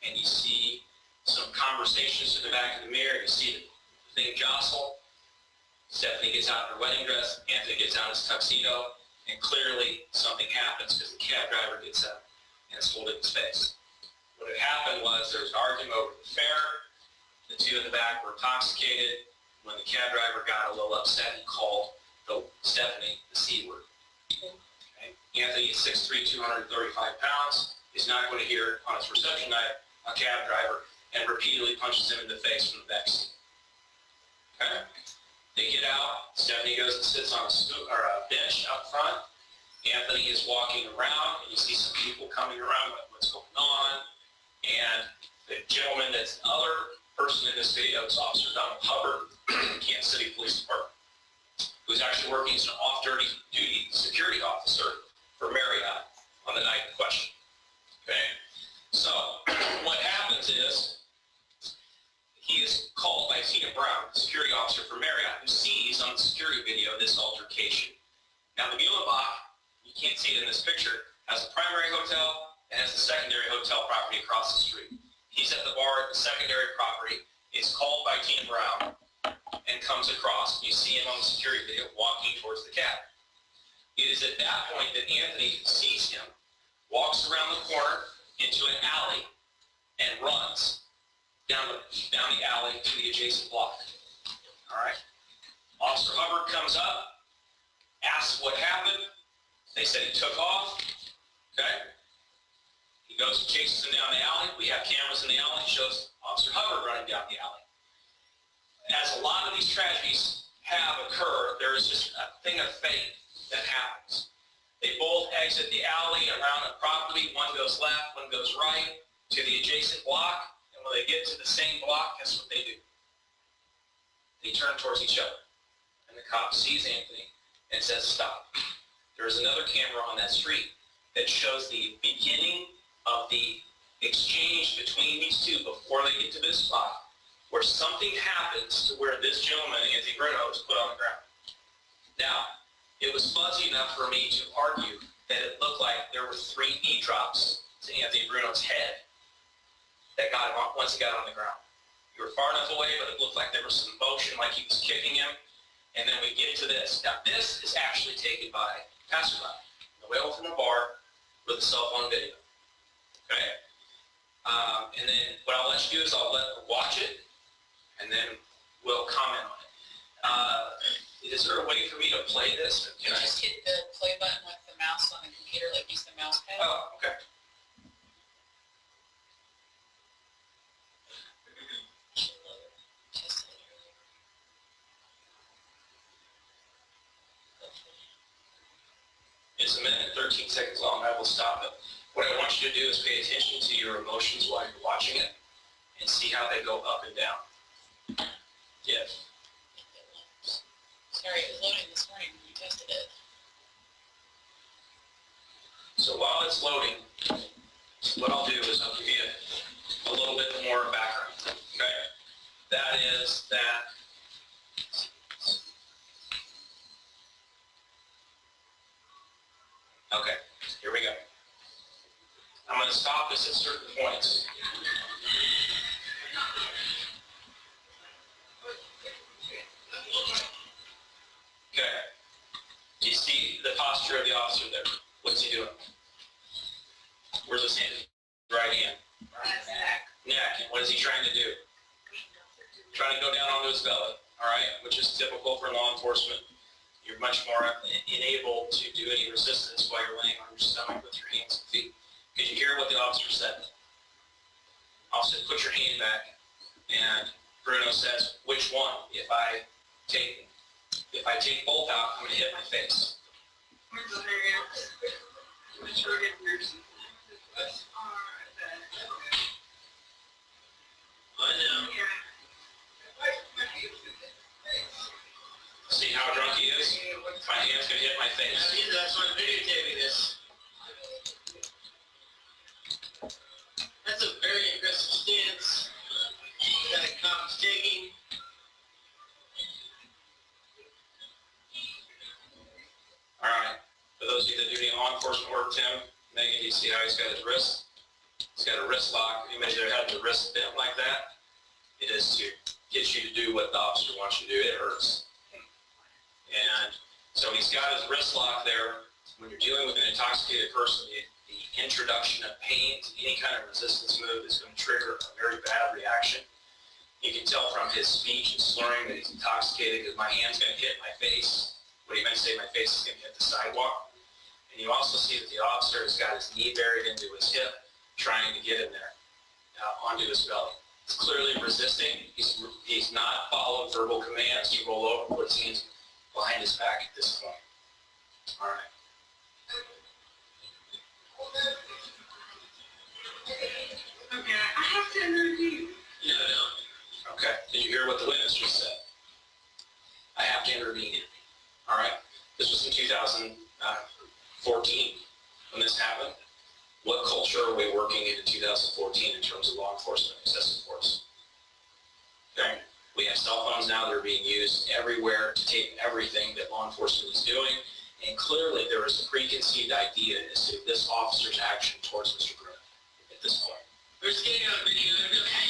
B: and you see some conversations in the back of the mirror. You see the thing jostle. Stephanie gets out in her wedding dress. Anthony gets out in his tuxedo, and clearly something happens because the cab driver gets up and is holding his face. What had happened was there was an argument over the fare. The two in the back were intoxicated. When the cab driver got a little upset, he called Stephanie the C word. Okay. Anthony is 6'3", 235 pounds. He's not going to hear on his reception night a cab driver and repeatedly punches him in the face from the back seat. Okay. They get out. Stephanie goes and sits on a bench up front. Anthony is walking around, and you see some people coming around with what's going on. And the gentleman that's the other person in this video is Officer Donald Hubbard, Kansas City Police Department, who's actually working as an off-duty security officer for Marriott on the night in question. Okay? So what happens is he is called by Tina Brown, security officer for Marriott, who sees on the security video this altercation. Now the Muhlenbach, you can't see it in this picture, has a primary hotel and has a secondary hotel property across the street. He's at the bar at the secondary property, is called by Tina Brown, and comes across. You see him on the security video walking towards the cab. It is at that point that Anthony sees him, walks around the corner into an alley, and runs down the alley to the adjacent block. All right. Officer Hubbard comes up, asks what happened. They said he took off. Okay. He goes and chases him down the alley. We have cameras in the alley. Shows Officer Hubbard running down the alley. As a lot of these tragedies have occurred, there is just a thing of fate that happens. They both exit the alley around a property. One goes left, one goes right to the adjacent block. And when they get to the same block, guess what they do? They turn towards each other. And the cop sees Anthony and says, stop. There's another camera on that street that shows the beginning of the exchange between these two before they get to this spot, where something happens to where this gentleman, Anthony Bruno, is put on the ground. Now, it was fuzzy enough for me to argue that it looked like there were 3 knee drops to Anthony Bruno's head that got him off once he got on the ground. You were far enough away, but it looked like there was some motion, like he was kicking him. And then we get to this. Now, this is actually taken by passerby, the way from the bar with a cell phone video. Okay? And then what I'll let you do is I'll let her watch it, and then we'll comment on it. Is there a way for me to play this?
G: You just hit the play button with the mouse on the computer, like use the mouse pad.
B: Oh, okay.
G: Should load it. Tested it earlier. Hopefully.
B: It's 1 minute and 13 seconds long. I will stop it. What I want you to do is pay attention to your emotions while you're watching it and see how they go up and down. Yes.
G: Sorry, it was loading this morning when you tested it.
B: So while it's loading, what I'll do is I'll give you a little bit more background. Okay? That is that okay, here we go. I'm going to stop this at certain points. Okay. Do you see the posture of the officer there? What's he doing? Where's his hand? Right hand. Neck. What is he trying to do? Trying to go down onto his belly. All right, which is typical for law enforcement. You're much more enabled to do any resistance while you're laying on your stomach with your hands and feet. Did you hear what the officer said? I take both out, I'm going to hit my face. I know. See how drunk he is? My hand's going to hit my face.
H: That's why I'm videotaping this. That's a very aggressive stance that a cop's taking.
B: All right. For those of you that do any law enforcement work, Tim, Megan, you see how he's got his wrist? He's got a wrist lock. Anybody that had the wrist bent like that? It is to get you to do what the officer wants you to do. It hurts. And so he's got his wrist lock there. When you're dealing with an intoxicated person, the introduction of pain to any kind of resistance move is going to trigger a very bad reaction. You can tell from his speech and slurring that he's intoxicated because my hand's going to hit my face. What he meant to say, my face is going to hit the sidewalk. And you also see that the officer has got his knee buried into his hip, trying to get in there, onto his belly. He's clearly resisting. He's not following verbal commands to roll over, put his hands behind his back at this point. All right.
A: Okay, I have to interview.
B: No. Okay. Did you hear what the witness just said? I have to intervene. All right. This was in 2014 when this happened. What culture are we working in 2014 in terms of law enforcement and excessive force? Okay. We have cell phones now that are being used everywhere to tape everything that law enforcement is doing, and clearly there is a preconceived idea as to this officer's action towards Mr. Bruno at this point.
H: We're getting on video.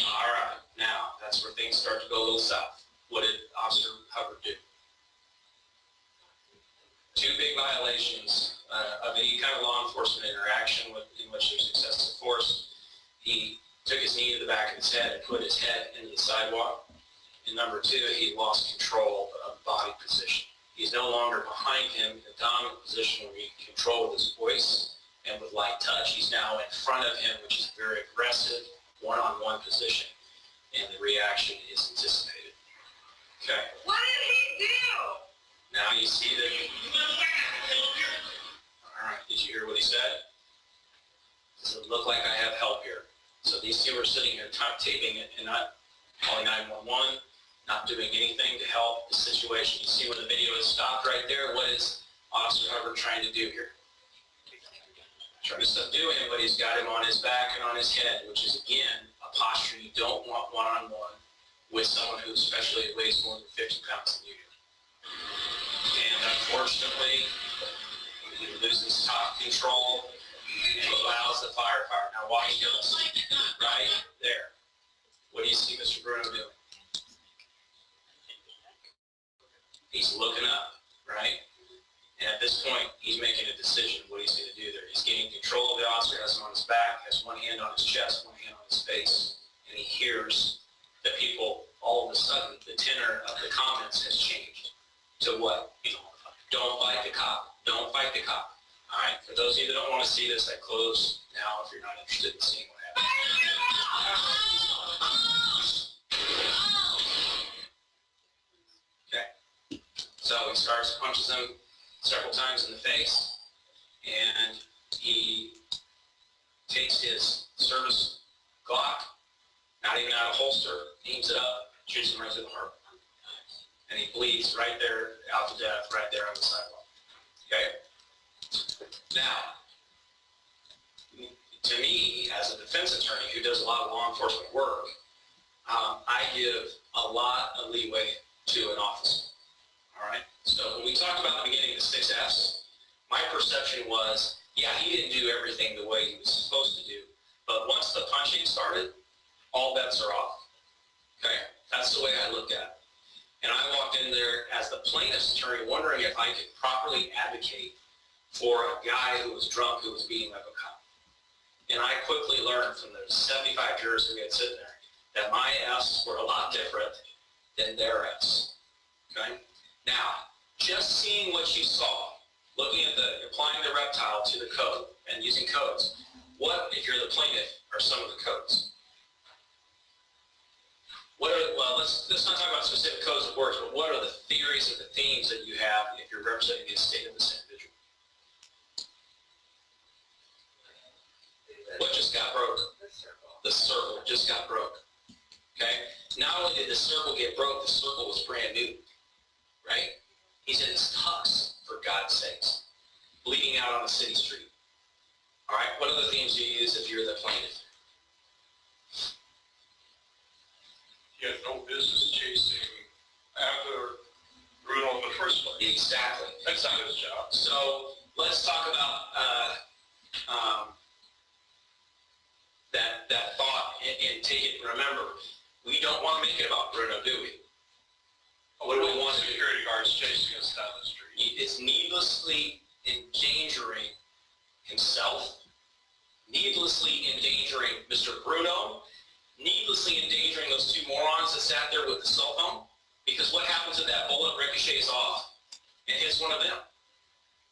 B: All right, now that's where things start to go a little south. What did Officer Hubbard do? Two big violations of any kind of law enforcement interaction in which there's excessive force. He took his knee to the back of his head and put his head into the sidewalk. And number two, he lost control of body position. He's no longer behind him in a dominant position where he can control with his voice and with light touch. He's now in front of him, which is a very aggressive one-on-one position. And the reaction is anticipated. Okay.
A: What did he do?
B: Now you see that. All right. Did you hear what he said? Does it look like I have help here? So these two are sitting here taping it and not calling 911, not doing anything to help the situation. You see when the video is stopped right there, what is Officer Hubbard trying to do here? Trying to subdue him, but he's got him on his back and on his head, which is, again, a posture you don't want one-on-one with someone who especially weighs more than 50 pounds than you do. And unfortunately, he loses top control and allows the firepower. Now watch this, right there. What do you see Mr. Bruno doing? He's looking up, right? And at this point, he's making a decision what he's going to do there. He's gaining control of the officer, has him on his back, has one hand on his chest, one hand on his face, and he hears the people, all of a sudden, the tenor of the comments has changed to what? Don't fight the cop. Don't fight the cop. All right? For those of you that don't want to see this, I close now if you're not interested in seeing what happened. Okay. So he starts, punches him several times in the face, and he takes his service Glock, not even out of holster, aims it up, shoots him right through the heart. And he bleeds right there, out to death, right there on the sidewalk. Okay? Now, to me, as a defense attorney who does a lot of law enforcement work, I give a lot of leeway to an officer. All right? So when we talked about the beginning of the 6 Fs, my perception was, yeah, he didn't do everything the way he was supposed to do. But once the punching started, all bets are off. Okay? That's the way I looked at it. And I walked in there as the plaintiff's attorney wondering if I could properly advocate for a guy who was drunk, who was beating up a cop. And I quickly learned from the 75 jurors who had sitting there that my Fs were a lot different than their Fs. Okay? Now, just seeing what you saw, looking at applying the reptile to the code and using codes, what, if you're the plaintiff, are some of the codes? let's not talk about specific codes of words, but what are the theories and the themes that you have if you're representing the estate of this individual? What just got broke? The circle just got broke. Okay? Not only did the circle get broke, the circle was brand new. Right? He's in his tux, for God's sakes, bleeding out on the city street. All right? What other themes do you use if you're the plaintiff?
E: He had no business chasing after Bruno in the first place.
B: Exactly.
E: That's not his job.
B: So let's talk about that thought and take it. Remember, we don't want to make it about Bruno, do we? What do we want to do?
E: Security guards chasing us down the street.
B: It's needlessly endangering himself, needlessly endangering Mr. Bruno, needlessly endangering those two morons that sat there with the cell phone, because what happens if that bullet ricochets off and hits one of them?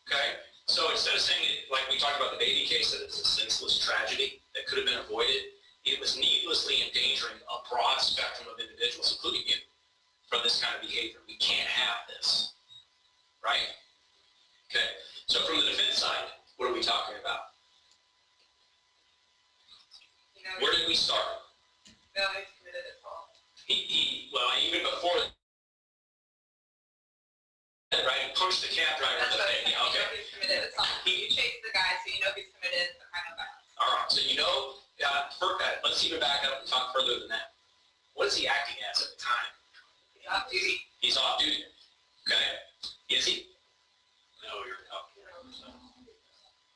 B: Okay? So instead of saying it, like we talked about the baby case, that it's a senseless tragedy that could have been avoided, it was needlessly endangering a broad spectrum of individuals, including you, from this kind of behavior. We can't have this. Right? Okay. So from the defense side, what are we talking about? Where did we start?
A: No, he's committed a fault.
B: Well, even before that, right? He punched the cab driver in the face. Yeah, okay.
A: He's committed a fault. You chase the guy, so you know he's committed a crime of violence.
B: All right. So you know, let's even back up and talk further than that. What is he acting as at the time?
A: He's off duty.
B: He's off duty. Okay. Is he?
E: No, you're up.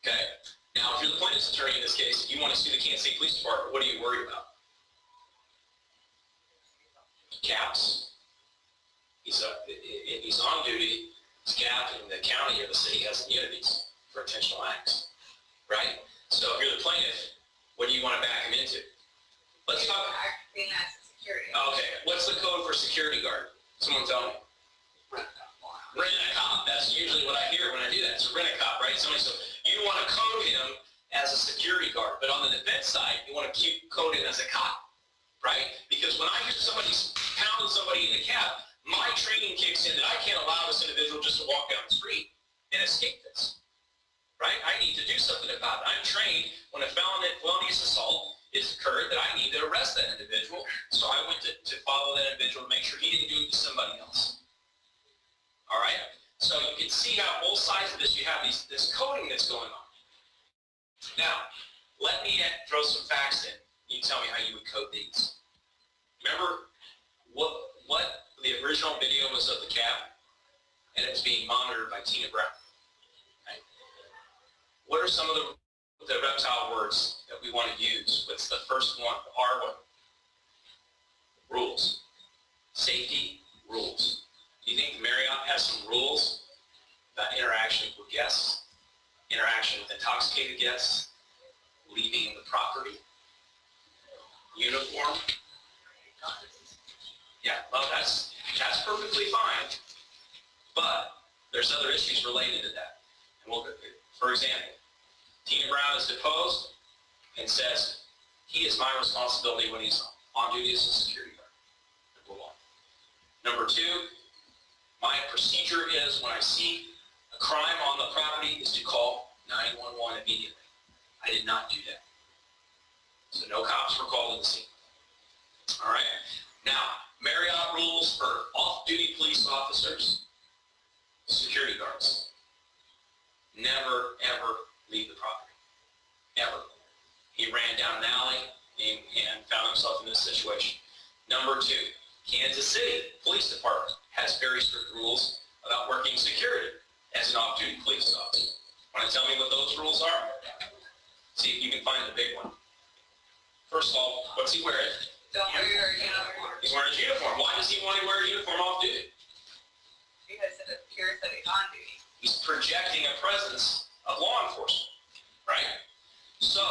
B: Okay. Now, if you're the plaintiff's attorney in this case, you want to sue the Kansas City Police Department, what are you worried about? Caps. He's on duty. He's capped, and the county or the city has immunities for intentional acts. Right? So if you're the plaintiff, what do you want to back him into? Let's talk.
A: Acting as a security.
B: Okay. What's the code for security guard? Someone tell me. Rent-a-cop. That's usually what I hear when I do that. It's a rent-a-cop, right? So you want to code him as a security guard, but on the defense side, you want to code him as a cop, right? Because when I hear somebody's pounding somebody in a cab, my training kicks in that I can't allow this individual just to walk down the street and escape this, right? I need to do something about it. I'm trained when a felonious assault is occurred that I need to arrest that individual. So I went to follow that individual to make sure he didn't do it to somebody else. All right? So you can see how both sides of this, you have this coding that's going on. Now, let me throw some facts in. You tell me how you would code these. Remember what the original video was of the cab? And it was being monitored by Tina Brown. Right? What are some of the reptile words that we want to use? What's the first one? The R one. Rules. Safety rules. Do you think Marriott has some rules about interaction with guests, interaction with intoxicated guests, leaving the property, uniform? Yeah, well, that's perfectly fine, but there's other issues related to that. And for example, Tina Brown is deposed and says, he is my responsibility when he's on duty as a security guard. Number one. Number two, my procedure is when I see a crime on the property is to call 911 immediately. I did not do that. So no cops were called to the scene. All right. Now, Marriott rules for off-duty police officers, security guards. Never, ever leave the property. Ever. He ran down an alley and found himself in this situation. Number two, Kansas City Police Department has very strict rules about working security as an off-duty police officer. Want to tell me what those rules are? See if you can find the big one. First of all, what's he wearing?
A: Don't wear your uniform.
B: He's wearing his uniform. Why does he want to wear a uniform off duty?
A: Because it appears that he's on duty.
B: He's projecting a presence of law enforcement, right? So,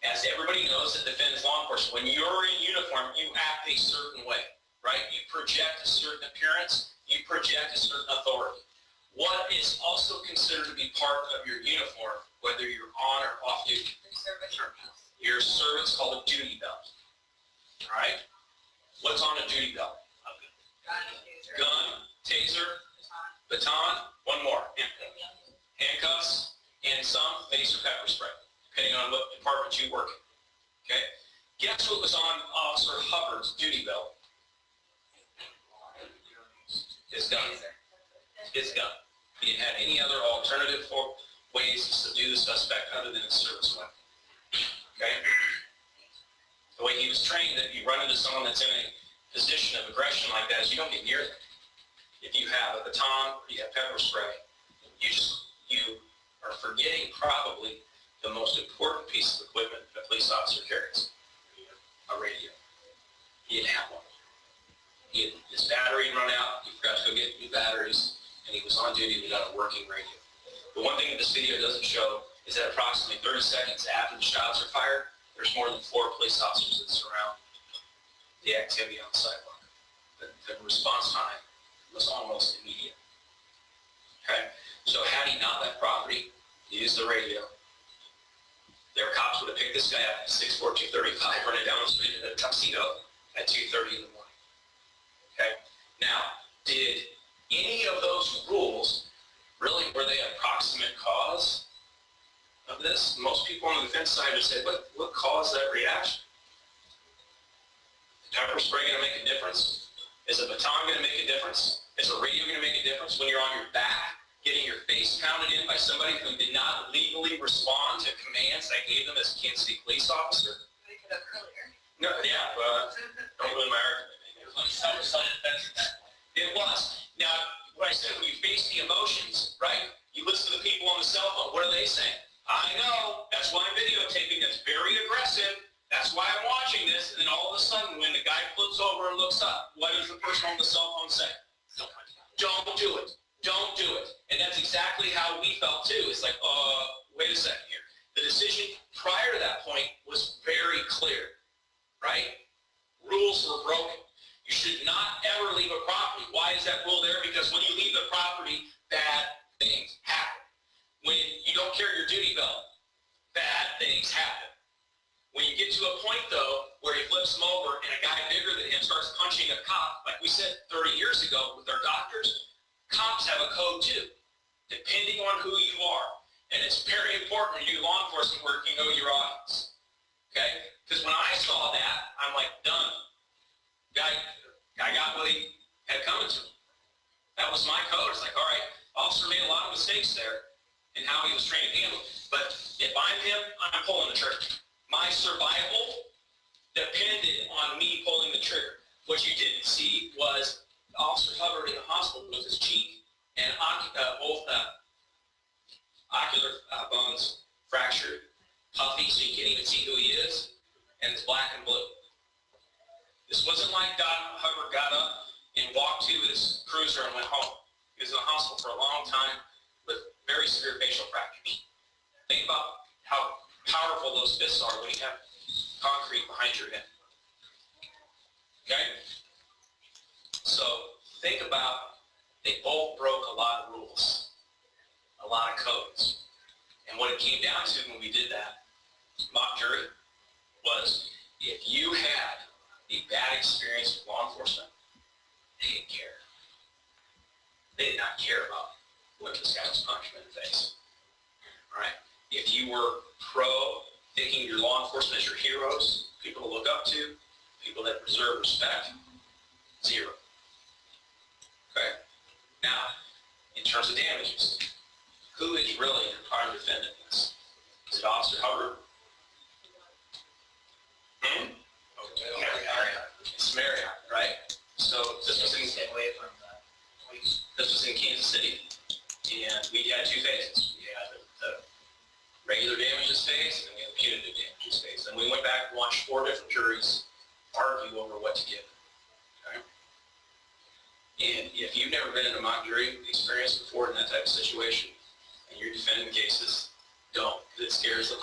B: as everybody knows that defends law enforcement, when you're in uniform, you act a certain way, right? You project a certain appearance, you project a certain authority. What is also considered to be part of your uniform, whether you're on or off duty?
A: Your service.
B: Your service called a duty belt. All right? What's on a duty taser pepper spray, depending on what department you work in. Okay? Guess what was on Officer Hubbard's duty belt? His gun. His gun. He didn't have any other alternative ways to subdue the suspect other than his service weapon. Okay? The way he was trained, that you run into someone that's in a position of aggression like that is you don't get near them. If you have a baton or you have pepper spray, you are forgetting probably the most important piece of equipment a police officer carries, a radio. He didn't have one. His battery had run out, he forgot to go get new batteries, and he was on duty without a working radio. The one thing that this video doesn't show is that approximately 30 seconds after the shots are fired, there's more than 4 police officers that surround the activity on the sidewalk. The response time was almost immediate. Okay? So had he not left property, he used the radio. Their cops would have picked this guy up at 6'4", 235, running down the street in a tuxedo at 2:30 in the morning. Okay? Now, did any of those rules really, were they a proximate cause of this? Most people on the defense side would say, what caused that reaction? Is pepper spray going to make a difference? Is a baton going to make a difference? Is a radio going to make a difference when you're on your back, getting your face pounded in by somebody who did not legally respond to commands I gave them as a Kansas City police officer?
A: They could have earlier.
B: No, yeah, don't ruin my argument. It was. Now, what I said, when you face the emotions, right, you listen to the people on the cell phone. What are they saying? I know. That's why I'm videotaping. That's very aggressive. That's why I'm watching this. And then all of a sudden, when the guy flips over and looks up, what does the person on the cell phone say? Don't do it. Don't do it. And that's exactly how we felt too. It's like, wait a second here. The decision prior to that point was very clear, right? Rules were broken. You should not ever leave a property. Why is that rule there? Because when you leave the property, bad things happen. When you don't carry your duty belt, bad things happen. When you get to a point, though, where he flips him over and a guy bigger than him starts punching a cop, like we said 30 years ago with our doctors, cops have a code too, depending on who you are. And it's very important when you do law enforcement work, you know your audience. Okay? Because when I saw that, I'm like, done. Guy got what he had coming to him. That was my code. It's like, all right, officer made a lot of mistakes there in how he was trained to handle it. But if I'm him, I'm pulling the trigger. My survival depended on me pulling the trigger. What you didn't see was Officer Hubbard in the hospital with his cheek and both ocular bones fractured, puffy, so you can't even see who he is, and it's black and blue. This wasn't like Hubbard got up and walked to his cruiser and went home. He was in the hospital for a long time with very severe facial fractures. Think about how powerful those fists are when you have concrete behind your head. Okay? So think about, they both broke a lot of rules, a lot of codes. And what it came down to when we did that mock jury was, if you had a bad experience with law enforcement, they didn't care. They did not care about what this guy was punching in the face. All right? If you were pro thinking your law enforcement as your heroes, people to look up to, people that deserve respect, zero. Okay? Now, in terms of damages, who is really the prime defendant in this? Is it Officer Hubbard? It's Marriott, right? So this was in Kansas City, and we had 2 phases. We had the regular damages phase, and then we had the punitive damages phase. And we went back and watched 4 different juries argue over what to give. Okay? And if you've never been in a mock jury experience before in that type of situation, and you're defending cases, don't. It scares the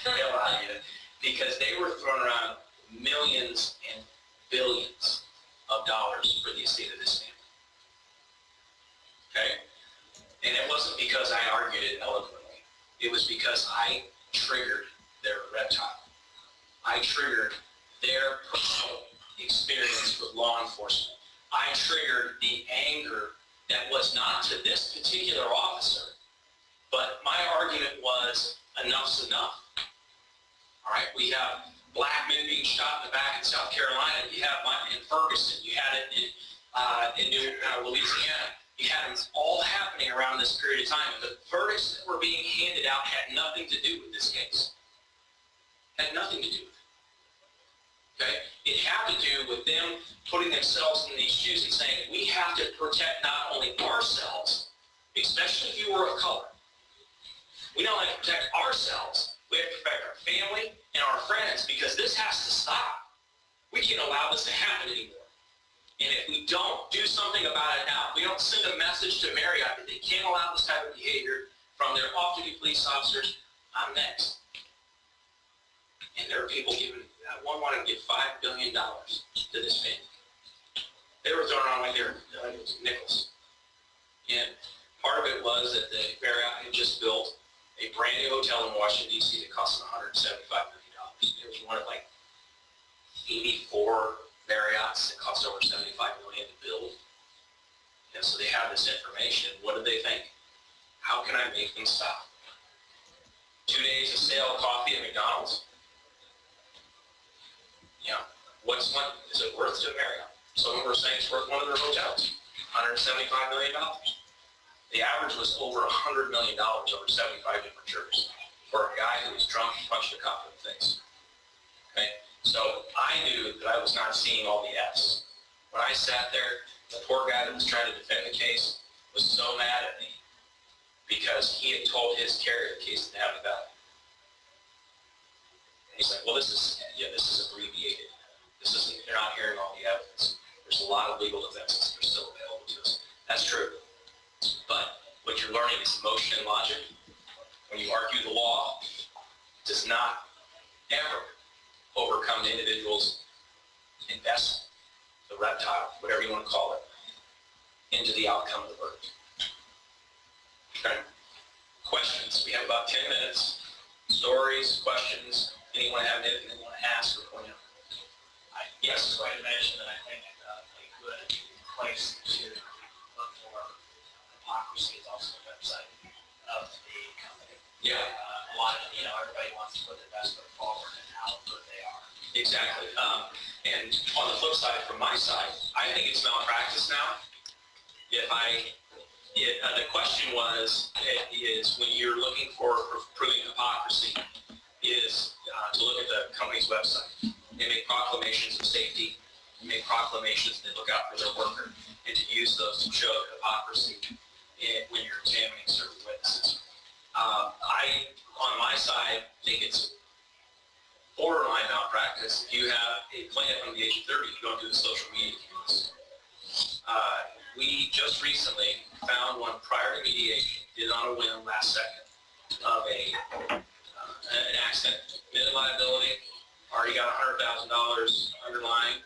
B: hell out of you. Because they were throwing around millions and billions of dollars for the estate of this family. Okay? And it wasn't because I argued it eloquently. It was because I triggered their reptile. I triggered their personal experience with law enforcement. I triggered the anger that was not to this particular officer, but my argument was enough's enough. All right, we have black men being shot in the back in South Carolina. You have in Ferguson. You had it in Louisiana. You had them all happening around this period of time. And the verdicts that were being handed out had nothing to do with this case. Had nothing to do with it. Okay? It had to do with them putting themselves in these shoes and saying, we have to protect not only ourselves, especially if you were of color. We not only have to protect ourselves, we have to protect our family and our friends, because this has to stop. We can't allow this to happen anymore. And if we don't do something about it now, we don't send a message to Marriott that they can't allow this type of behavior from their off-duty police officers, I'm next. And there are people giving, one wanted to give $5 billion to this family. They were throwing around like it was nickels. And part of it was that the Marriott had just built a brand new hotel in Washington, D.C. that cost them $175 million. It was one of like 84 Marriotts that cost over $75 million to build. And so they have this information. What did they think? How can I make them stop? 2 days of sale of coffee at McDonald's? Yeah. Is it worth to Marriott? Some of them were saying it's worth one of their hotels, $175 million. The average was over $100 million over 75 different jurors for a guy who was drunk and punched a cop in the face. Okay? So I knew that I was not seeing all the F's. When I sat there, the poor guy that was trying to defend the case was so mad at me because he had told his carrier the case didn't have a value. And he's like, well, this is abbreviated. You're not hearing all the evidence. There's a lot of legal defenses that are still available to us. That's true. But what you're learning is emotion and logic. When you argue the law, it does not ever overcome the individual's investment, the reptile, whatever you want to call it, into the outcome of the verdict. Okay. Questions? We have about 10 minutes. Stories, questions, anyone have anything they want to ask or point out?
F: I just wanted to mention that I think a good place to look for hypocrisy is also the website of the company.
B: Yeah.
F: A lot of, everybody wants to put their best foot forward and how good they are.
B: Exactly. And on the flip side, from my side, I think it's malpractice now. The question is when you're looking for proving hypocrisy, is to look at the company's website. They make proclamations of safety. They make proclamations that look out for their worker, and to use those to show hypocrisy when you're examining certain witnesses. I, on my side, think it's borderline malpractice. If you have a plaintiff under the age of 30, you don't do the social media campaigns. We just recently found one prior to mediation, did on a whim last second, of an accident, admitted liability, already got $100,000 underlying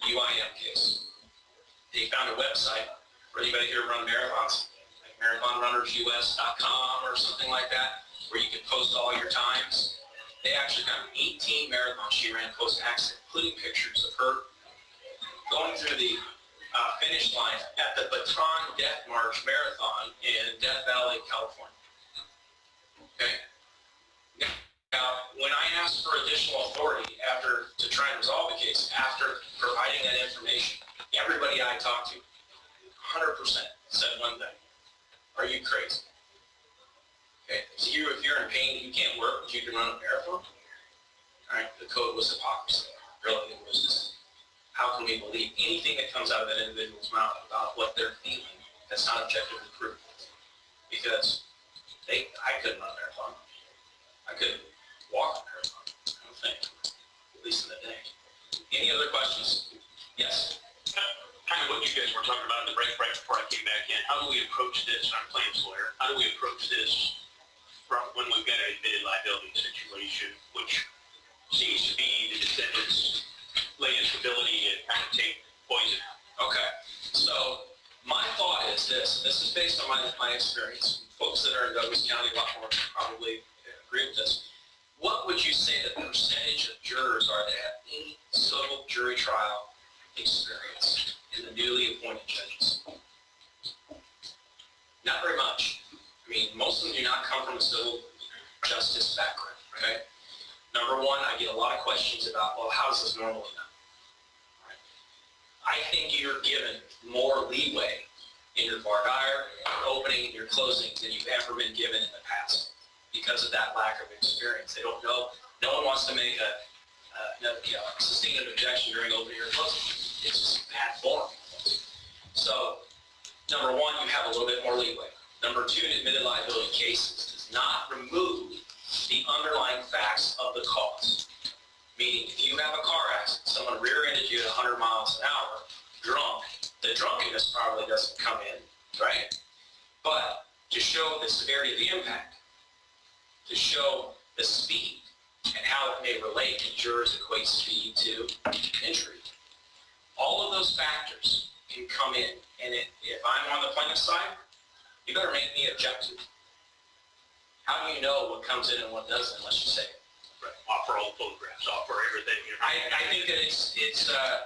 B: UIM case. They found a website for anybody here run marathons, like marathonrunnersus.com or something like that, where you can post all your times. They actually found 18 marathons she ran post-accident, including pictures of her going through the finish line at the Baton Death March Marathon in Death Valley, California. Okay? Now, when I asked for additional authority to try and resolve the case, after providing that information, everybody I talked to, 100% said one thing: are you crazy? Okay, so if you're in pain and you can't work, but you can run a marathon? All right, the code was hypocrisy. Really, it was just, how can we believe anything that comes out of that individual's mouth about what they're feeling that's not objectively proven? Because I couldn't run a marathon. I couldn't walk a marathon, I don't think, at least in the day. Any other questions? Yes?
I: Kind of what you guys were talking about in the break before I came back in. How do we approach this? I'm a plaintiff's lawyer. How do we approach this from when we've got an admitted liability situation, which seems to be the defendant's latest ability to kind of take poison?
B: Okay. So my thought is this. This is based on my experience. Folks that are in Douglas County, a lot more probably agree with this. What would you say the percentage of jurors are that have any civil jury trial experience in the newly appointed judges? Not very much. I mean, most of them do not come from a civil justice background, okay? Number one, I get a lot of questions about, well, how is this normally done? Right? I think you're given more leeway in your voir dire, your opening, and your closing than you've ever been given in the past because of that lack of experience. They don't know. No one wants to make a sustain an objection during opening or closing. It's just bad form. So, number one, you have a little bit more leeway. Number two, in admitted liability cases does not remove the underlying facts of the cause. Meaning, if you have a car accident, someone rear-ended you at 100 miles an hour, drunk, the drunkenness probably doesn't come in, right? But to show the severity of the impact, to show the speed and how it may relate to jurors equate speed to injury. All of those factors can come in, and if I'm on the plaintiff's side, you better make me objective. How do you know what comes in and what doesn't unless you say it?
I: Right. Offer all the photographs, offer everything.
B: I think that it's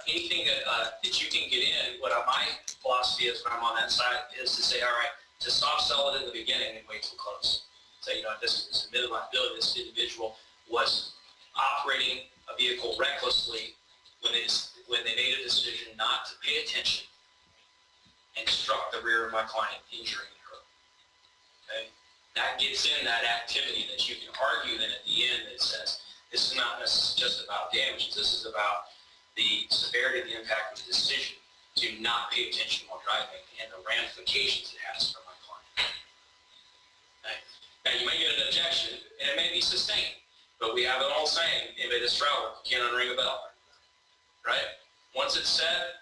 B: anything that you can get in. What my philosophy is when I'm on that side is to say, all right, to soft sell it in the beginning and wait till close. Say, this is admitted liability. This individual was operating a vehicle recklessly when they made a decision not to pay attention and struck the rear of my client, injuring her. Okay? That gets in that activity that you can argue then at the end that says, this is not just about damages, this is about the severity of the impact of the decision to not pay attention while driving and the ramifications it has for my client. Okay? Now you may get an objection and it may be sustained, but we have an old saying, anybody that's traveled, you can't unring a bell. Right? Once it's said,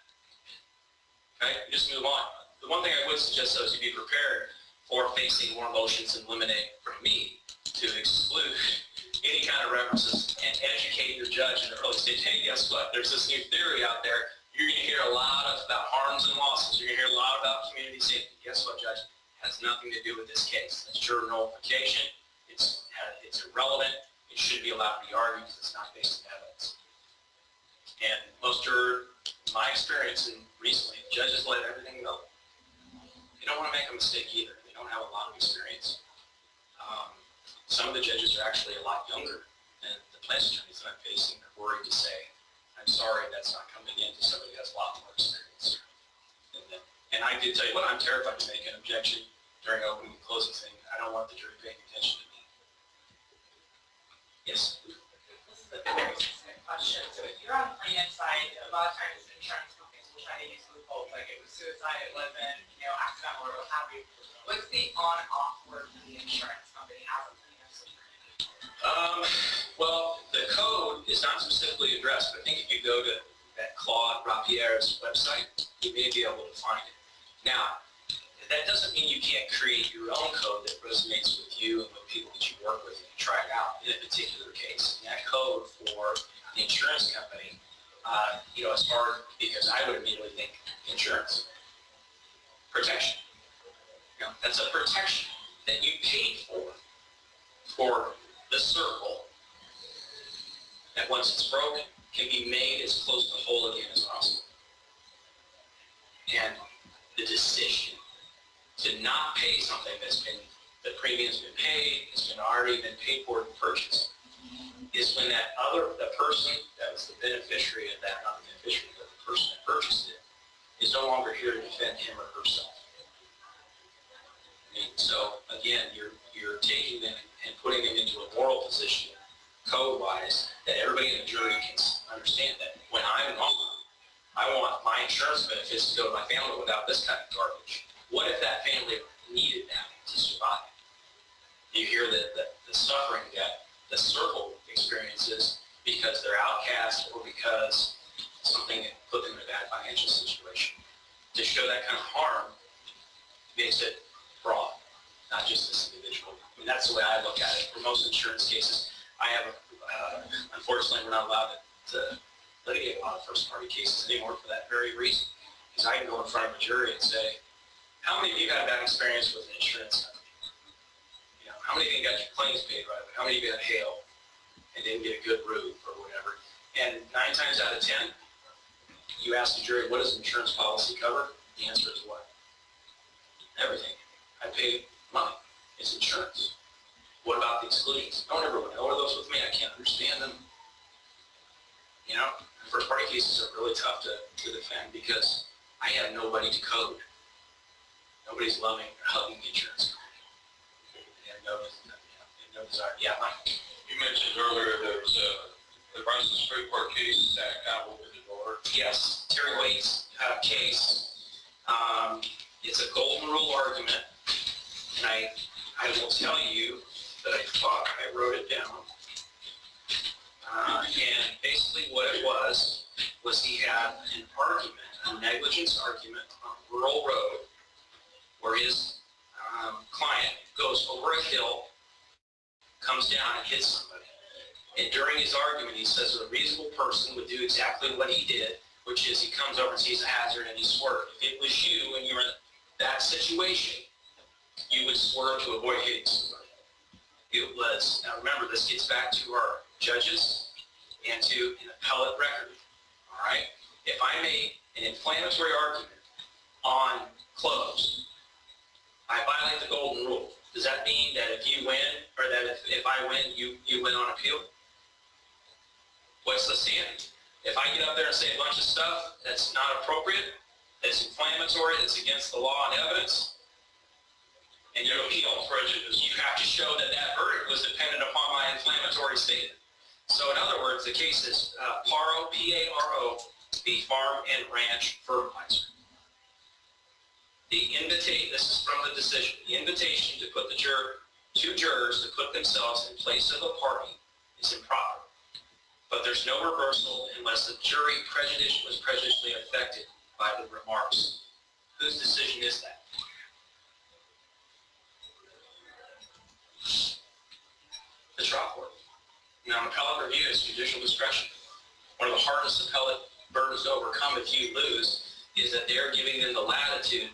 B: okay, you just move on. The one thing I would suggest though is to be prepared for facing more motions and eliminate from me to exclude any kind of references and educate your judge in the early stage. Hey, guess what? There's this new theory out there. You're going to hear a lot about harms and losses. You're going to hear a lot about community safety. Guess what, Judge? It has nothing to do with this case. It's juror nullification. It's irrelevant. It shouldn't be allowed to be argued because it's not based on evidence. And most jurors, my experience and recently, judges let everything go. They don't want to make a mistake either. They don't have a lot of experience. Some of the judges are actually a lot younger than the plaintiff's attorneys that I'm facing. They're worried to say, I'm sorry, that's not coming in to somebody who has a lot more experience. And I did tell you what, I'm terrified to make an objection during opening and closing thing. I don't want the jury paying attention to me. Yes?
J: This is a very specific question. So if you're on the plaintiff side, a lot of times insurance companies will try to use loopholes, like it was suicide, it wasn't, accidental or what have you. What's the on-off word for the insurance company as a plaintiff's attorney?
B: Well, the code is not specifically addressed, but I think if you go to that Claude Rapierre's website, you may be able to find it. Now, that doesn't mean you can't create your own code that resonates with you and with people that you work with and try it out in a particular case. And that code for the insurance company, it's hard because I would immediately think insurance. Protection. That's a protection that you paid for the circle that once it's broken can be made as close to whole again as possible. And the decision to not pay something the premium's been paid, it's already been paid for and purchased, is when the person that was the beneficiary of that, not the beneficiary, but the person that purchased it, is no longer here to defend him or herself. So again, you're taking them and putting them into a moral position, code-wise, that everybody in the jury can understand that when I'm gone, I want my insurance benefits to go to my family without this kind of garbage. What if that family needed that to survive? You hear the suffering that the circle experiences because they're outcast or because something put them in a bad financial situation. To show that kind of harm makes it broad, not just this individual. I mean, that's the way I look at it. For most insurance cases, I have, unfortunately, we're not allowed to litigate a lot of first-party cases anymore for that very reason. Because I can go in front of a jury and say, how many of you had a bad experience with an insurance company? How many of you got your claims paid right away? How many of you got hail and didn't get a good roof or whatever? And 9 times out of 10, you ask the jury, what does insurance policy cover? The answer is what? Everything. I paid money. It's insurance. What about the exclusions? No one ever went over those with me. I can't understand them. You know, first party cases are really tough to defend because I have nobody to code. Nobody's loving or hugging the insurance company. They have no desire. Yeah, Mike.
E: You mentioned earlier there's the Bryson Supreme Court case that kind of opened the door.
B: Yes, Terry Waite's case. It's a golden rule argument, and I will tell you that I thought I wrote it down. And basically what it was he had an argument, a negligence argument on a rural road where his client goes over a hill, comes down and hits somebody. And during his argument, he says a reasonable person would do exactly what he did, which is he comes over and sees a hazard and he swerves. If it was you and you were in that situation, you would swerve to avoid hitting somebody. It was, now remember, this gets back to our judges and to an appellate record, all right? If I make an inflammatory argument on clothes, I violate the golden rule. Does that mean that if you win, or that if I win, you win on appeal? What's the standard? If I get up there and say a bunch of stuff that's not appropriate, that's inflammatory, that's against the law and evidence, and you appeal, you have to show that that verdict was dependent upon my inflammatory statement. So in other words, the case is PARO, P-A-R-O, the Farm and Ranch Fertilizer. This is from the decision, the invitation to put two jurors to put themselves in place of a party is improper. But there's no reversal unless the jury was prejudicially affected by the remarks. Whose decision is that? The trial court. Now, an appellate review is judicial discretion. One of the hardest appellate burdens to overcome if you lose is that they're giving them the latitude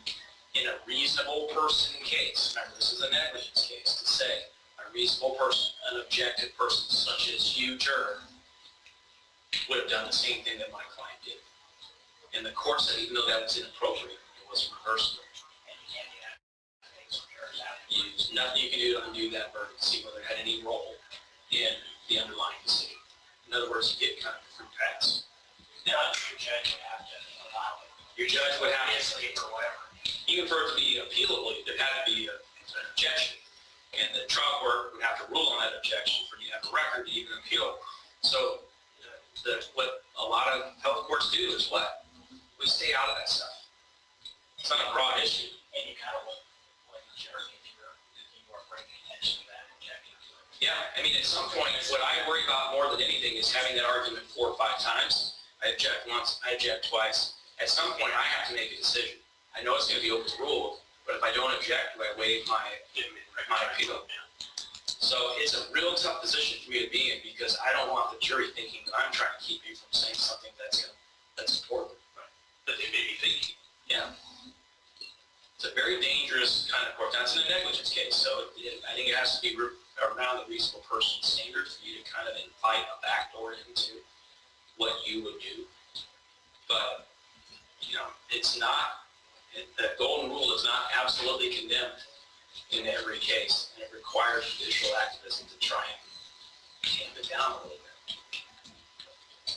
B: in a reasonable person case. Remember, this is a negligence case to say a reasonable person, an objective person, such as you, juror, would have done the same thing that my client did. And the court said even though that was inappropriate, it was reversible.
F: And you can't do that. Things from jurors out.
B: There's nothing you can do to undo that verdict, see whether it had any role in the underlying decision. In other words, you get kind of a free pass.
F: Now, your judge would have to allow it.
B: Your judge would have
F: Obviously, or whatever.
B: even for it to be appealable, there had to be an objection. And the trial court would have to rule on that objection for you to have a record to even appeal. So what a lot of health courts do is what? We stay out of that stuff. It's not a broad issue.
F: And you kind of look like a jerk if you were bringing attention to that objective.
B: Yeah, I mean, at some point, what I worry about more than anything is having that argument 4 or 5 times. I object once, I object twice. At some point, I have to make a decision. I know it's going to be overruled, but if I don't object, do I waive my appeal? So it's a real tough position for me to be in because I don't want the jury thinking that I'm trying to keep you from saying something that's important.
I: That they may be thinking.
B: Yeah. It's a very dangerous kind of court. That's in a negligence case, so I think it has to be around the reasonable person standard for you to kind of invite a backdoor into what you would do. But, you know, it's not, that golden rule is not absolutely condemned in every case, and it requires judicial activism to try and tamp it down a little bit.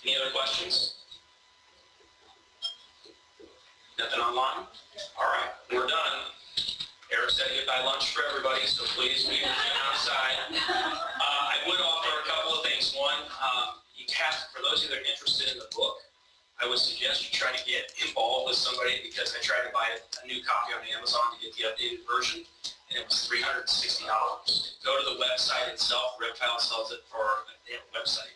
B: Any other questions? Nothing online? All right, we're done. Eric said he'd buy lunch for everybody, so please meet with him outside. I would offer a couple of things. One, you have, for those of you that are interested in the book, I would suggest you try to get involved with somebody because I tried to buy a new copy on Amazon to get the updated version, and it was $360. Go to the website itself. Reptile sells it for a website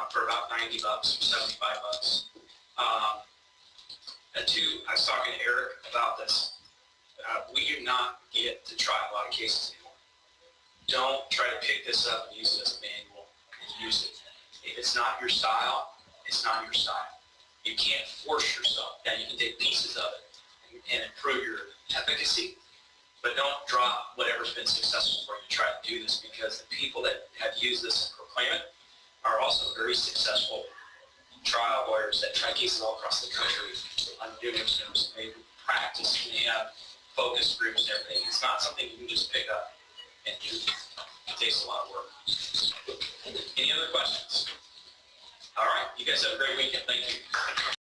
B: for about $90 or $75. And two, I was talking to Eric about this. We do not get to try a lot of cases anymore. Don't try to pick this up and use it as a manual and use it. If it's not your style, it's not your style. You can't force yourself. Now you can take pieces of it and improve your efficacy, but don't drop whatever's been successful for you to try to do this because the people that have used this and proclaim it are also very successful trial lawyers that try cases all across the country on numerous terms. They practice and they have focus groups and everything. It's not something you can just pick up and do. It takes a lot of work. Any other questions? All right, you guys have a great weekend. Thank you.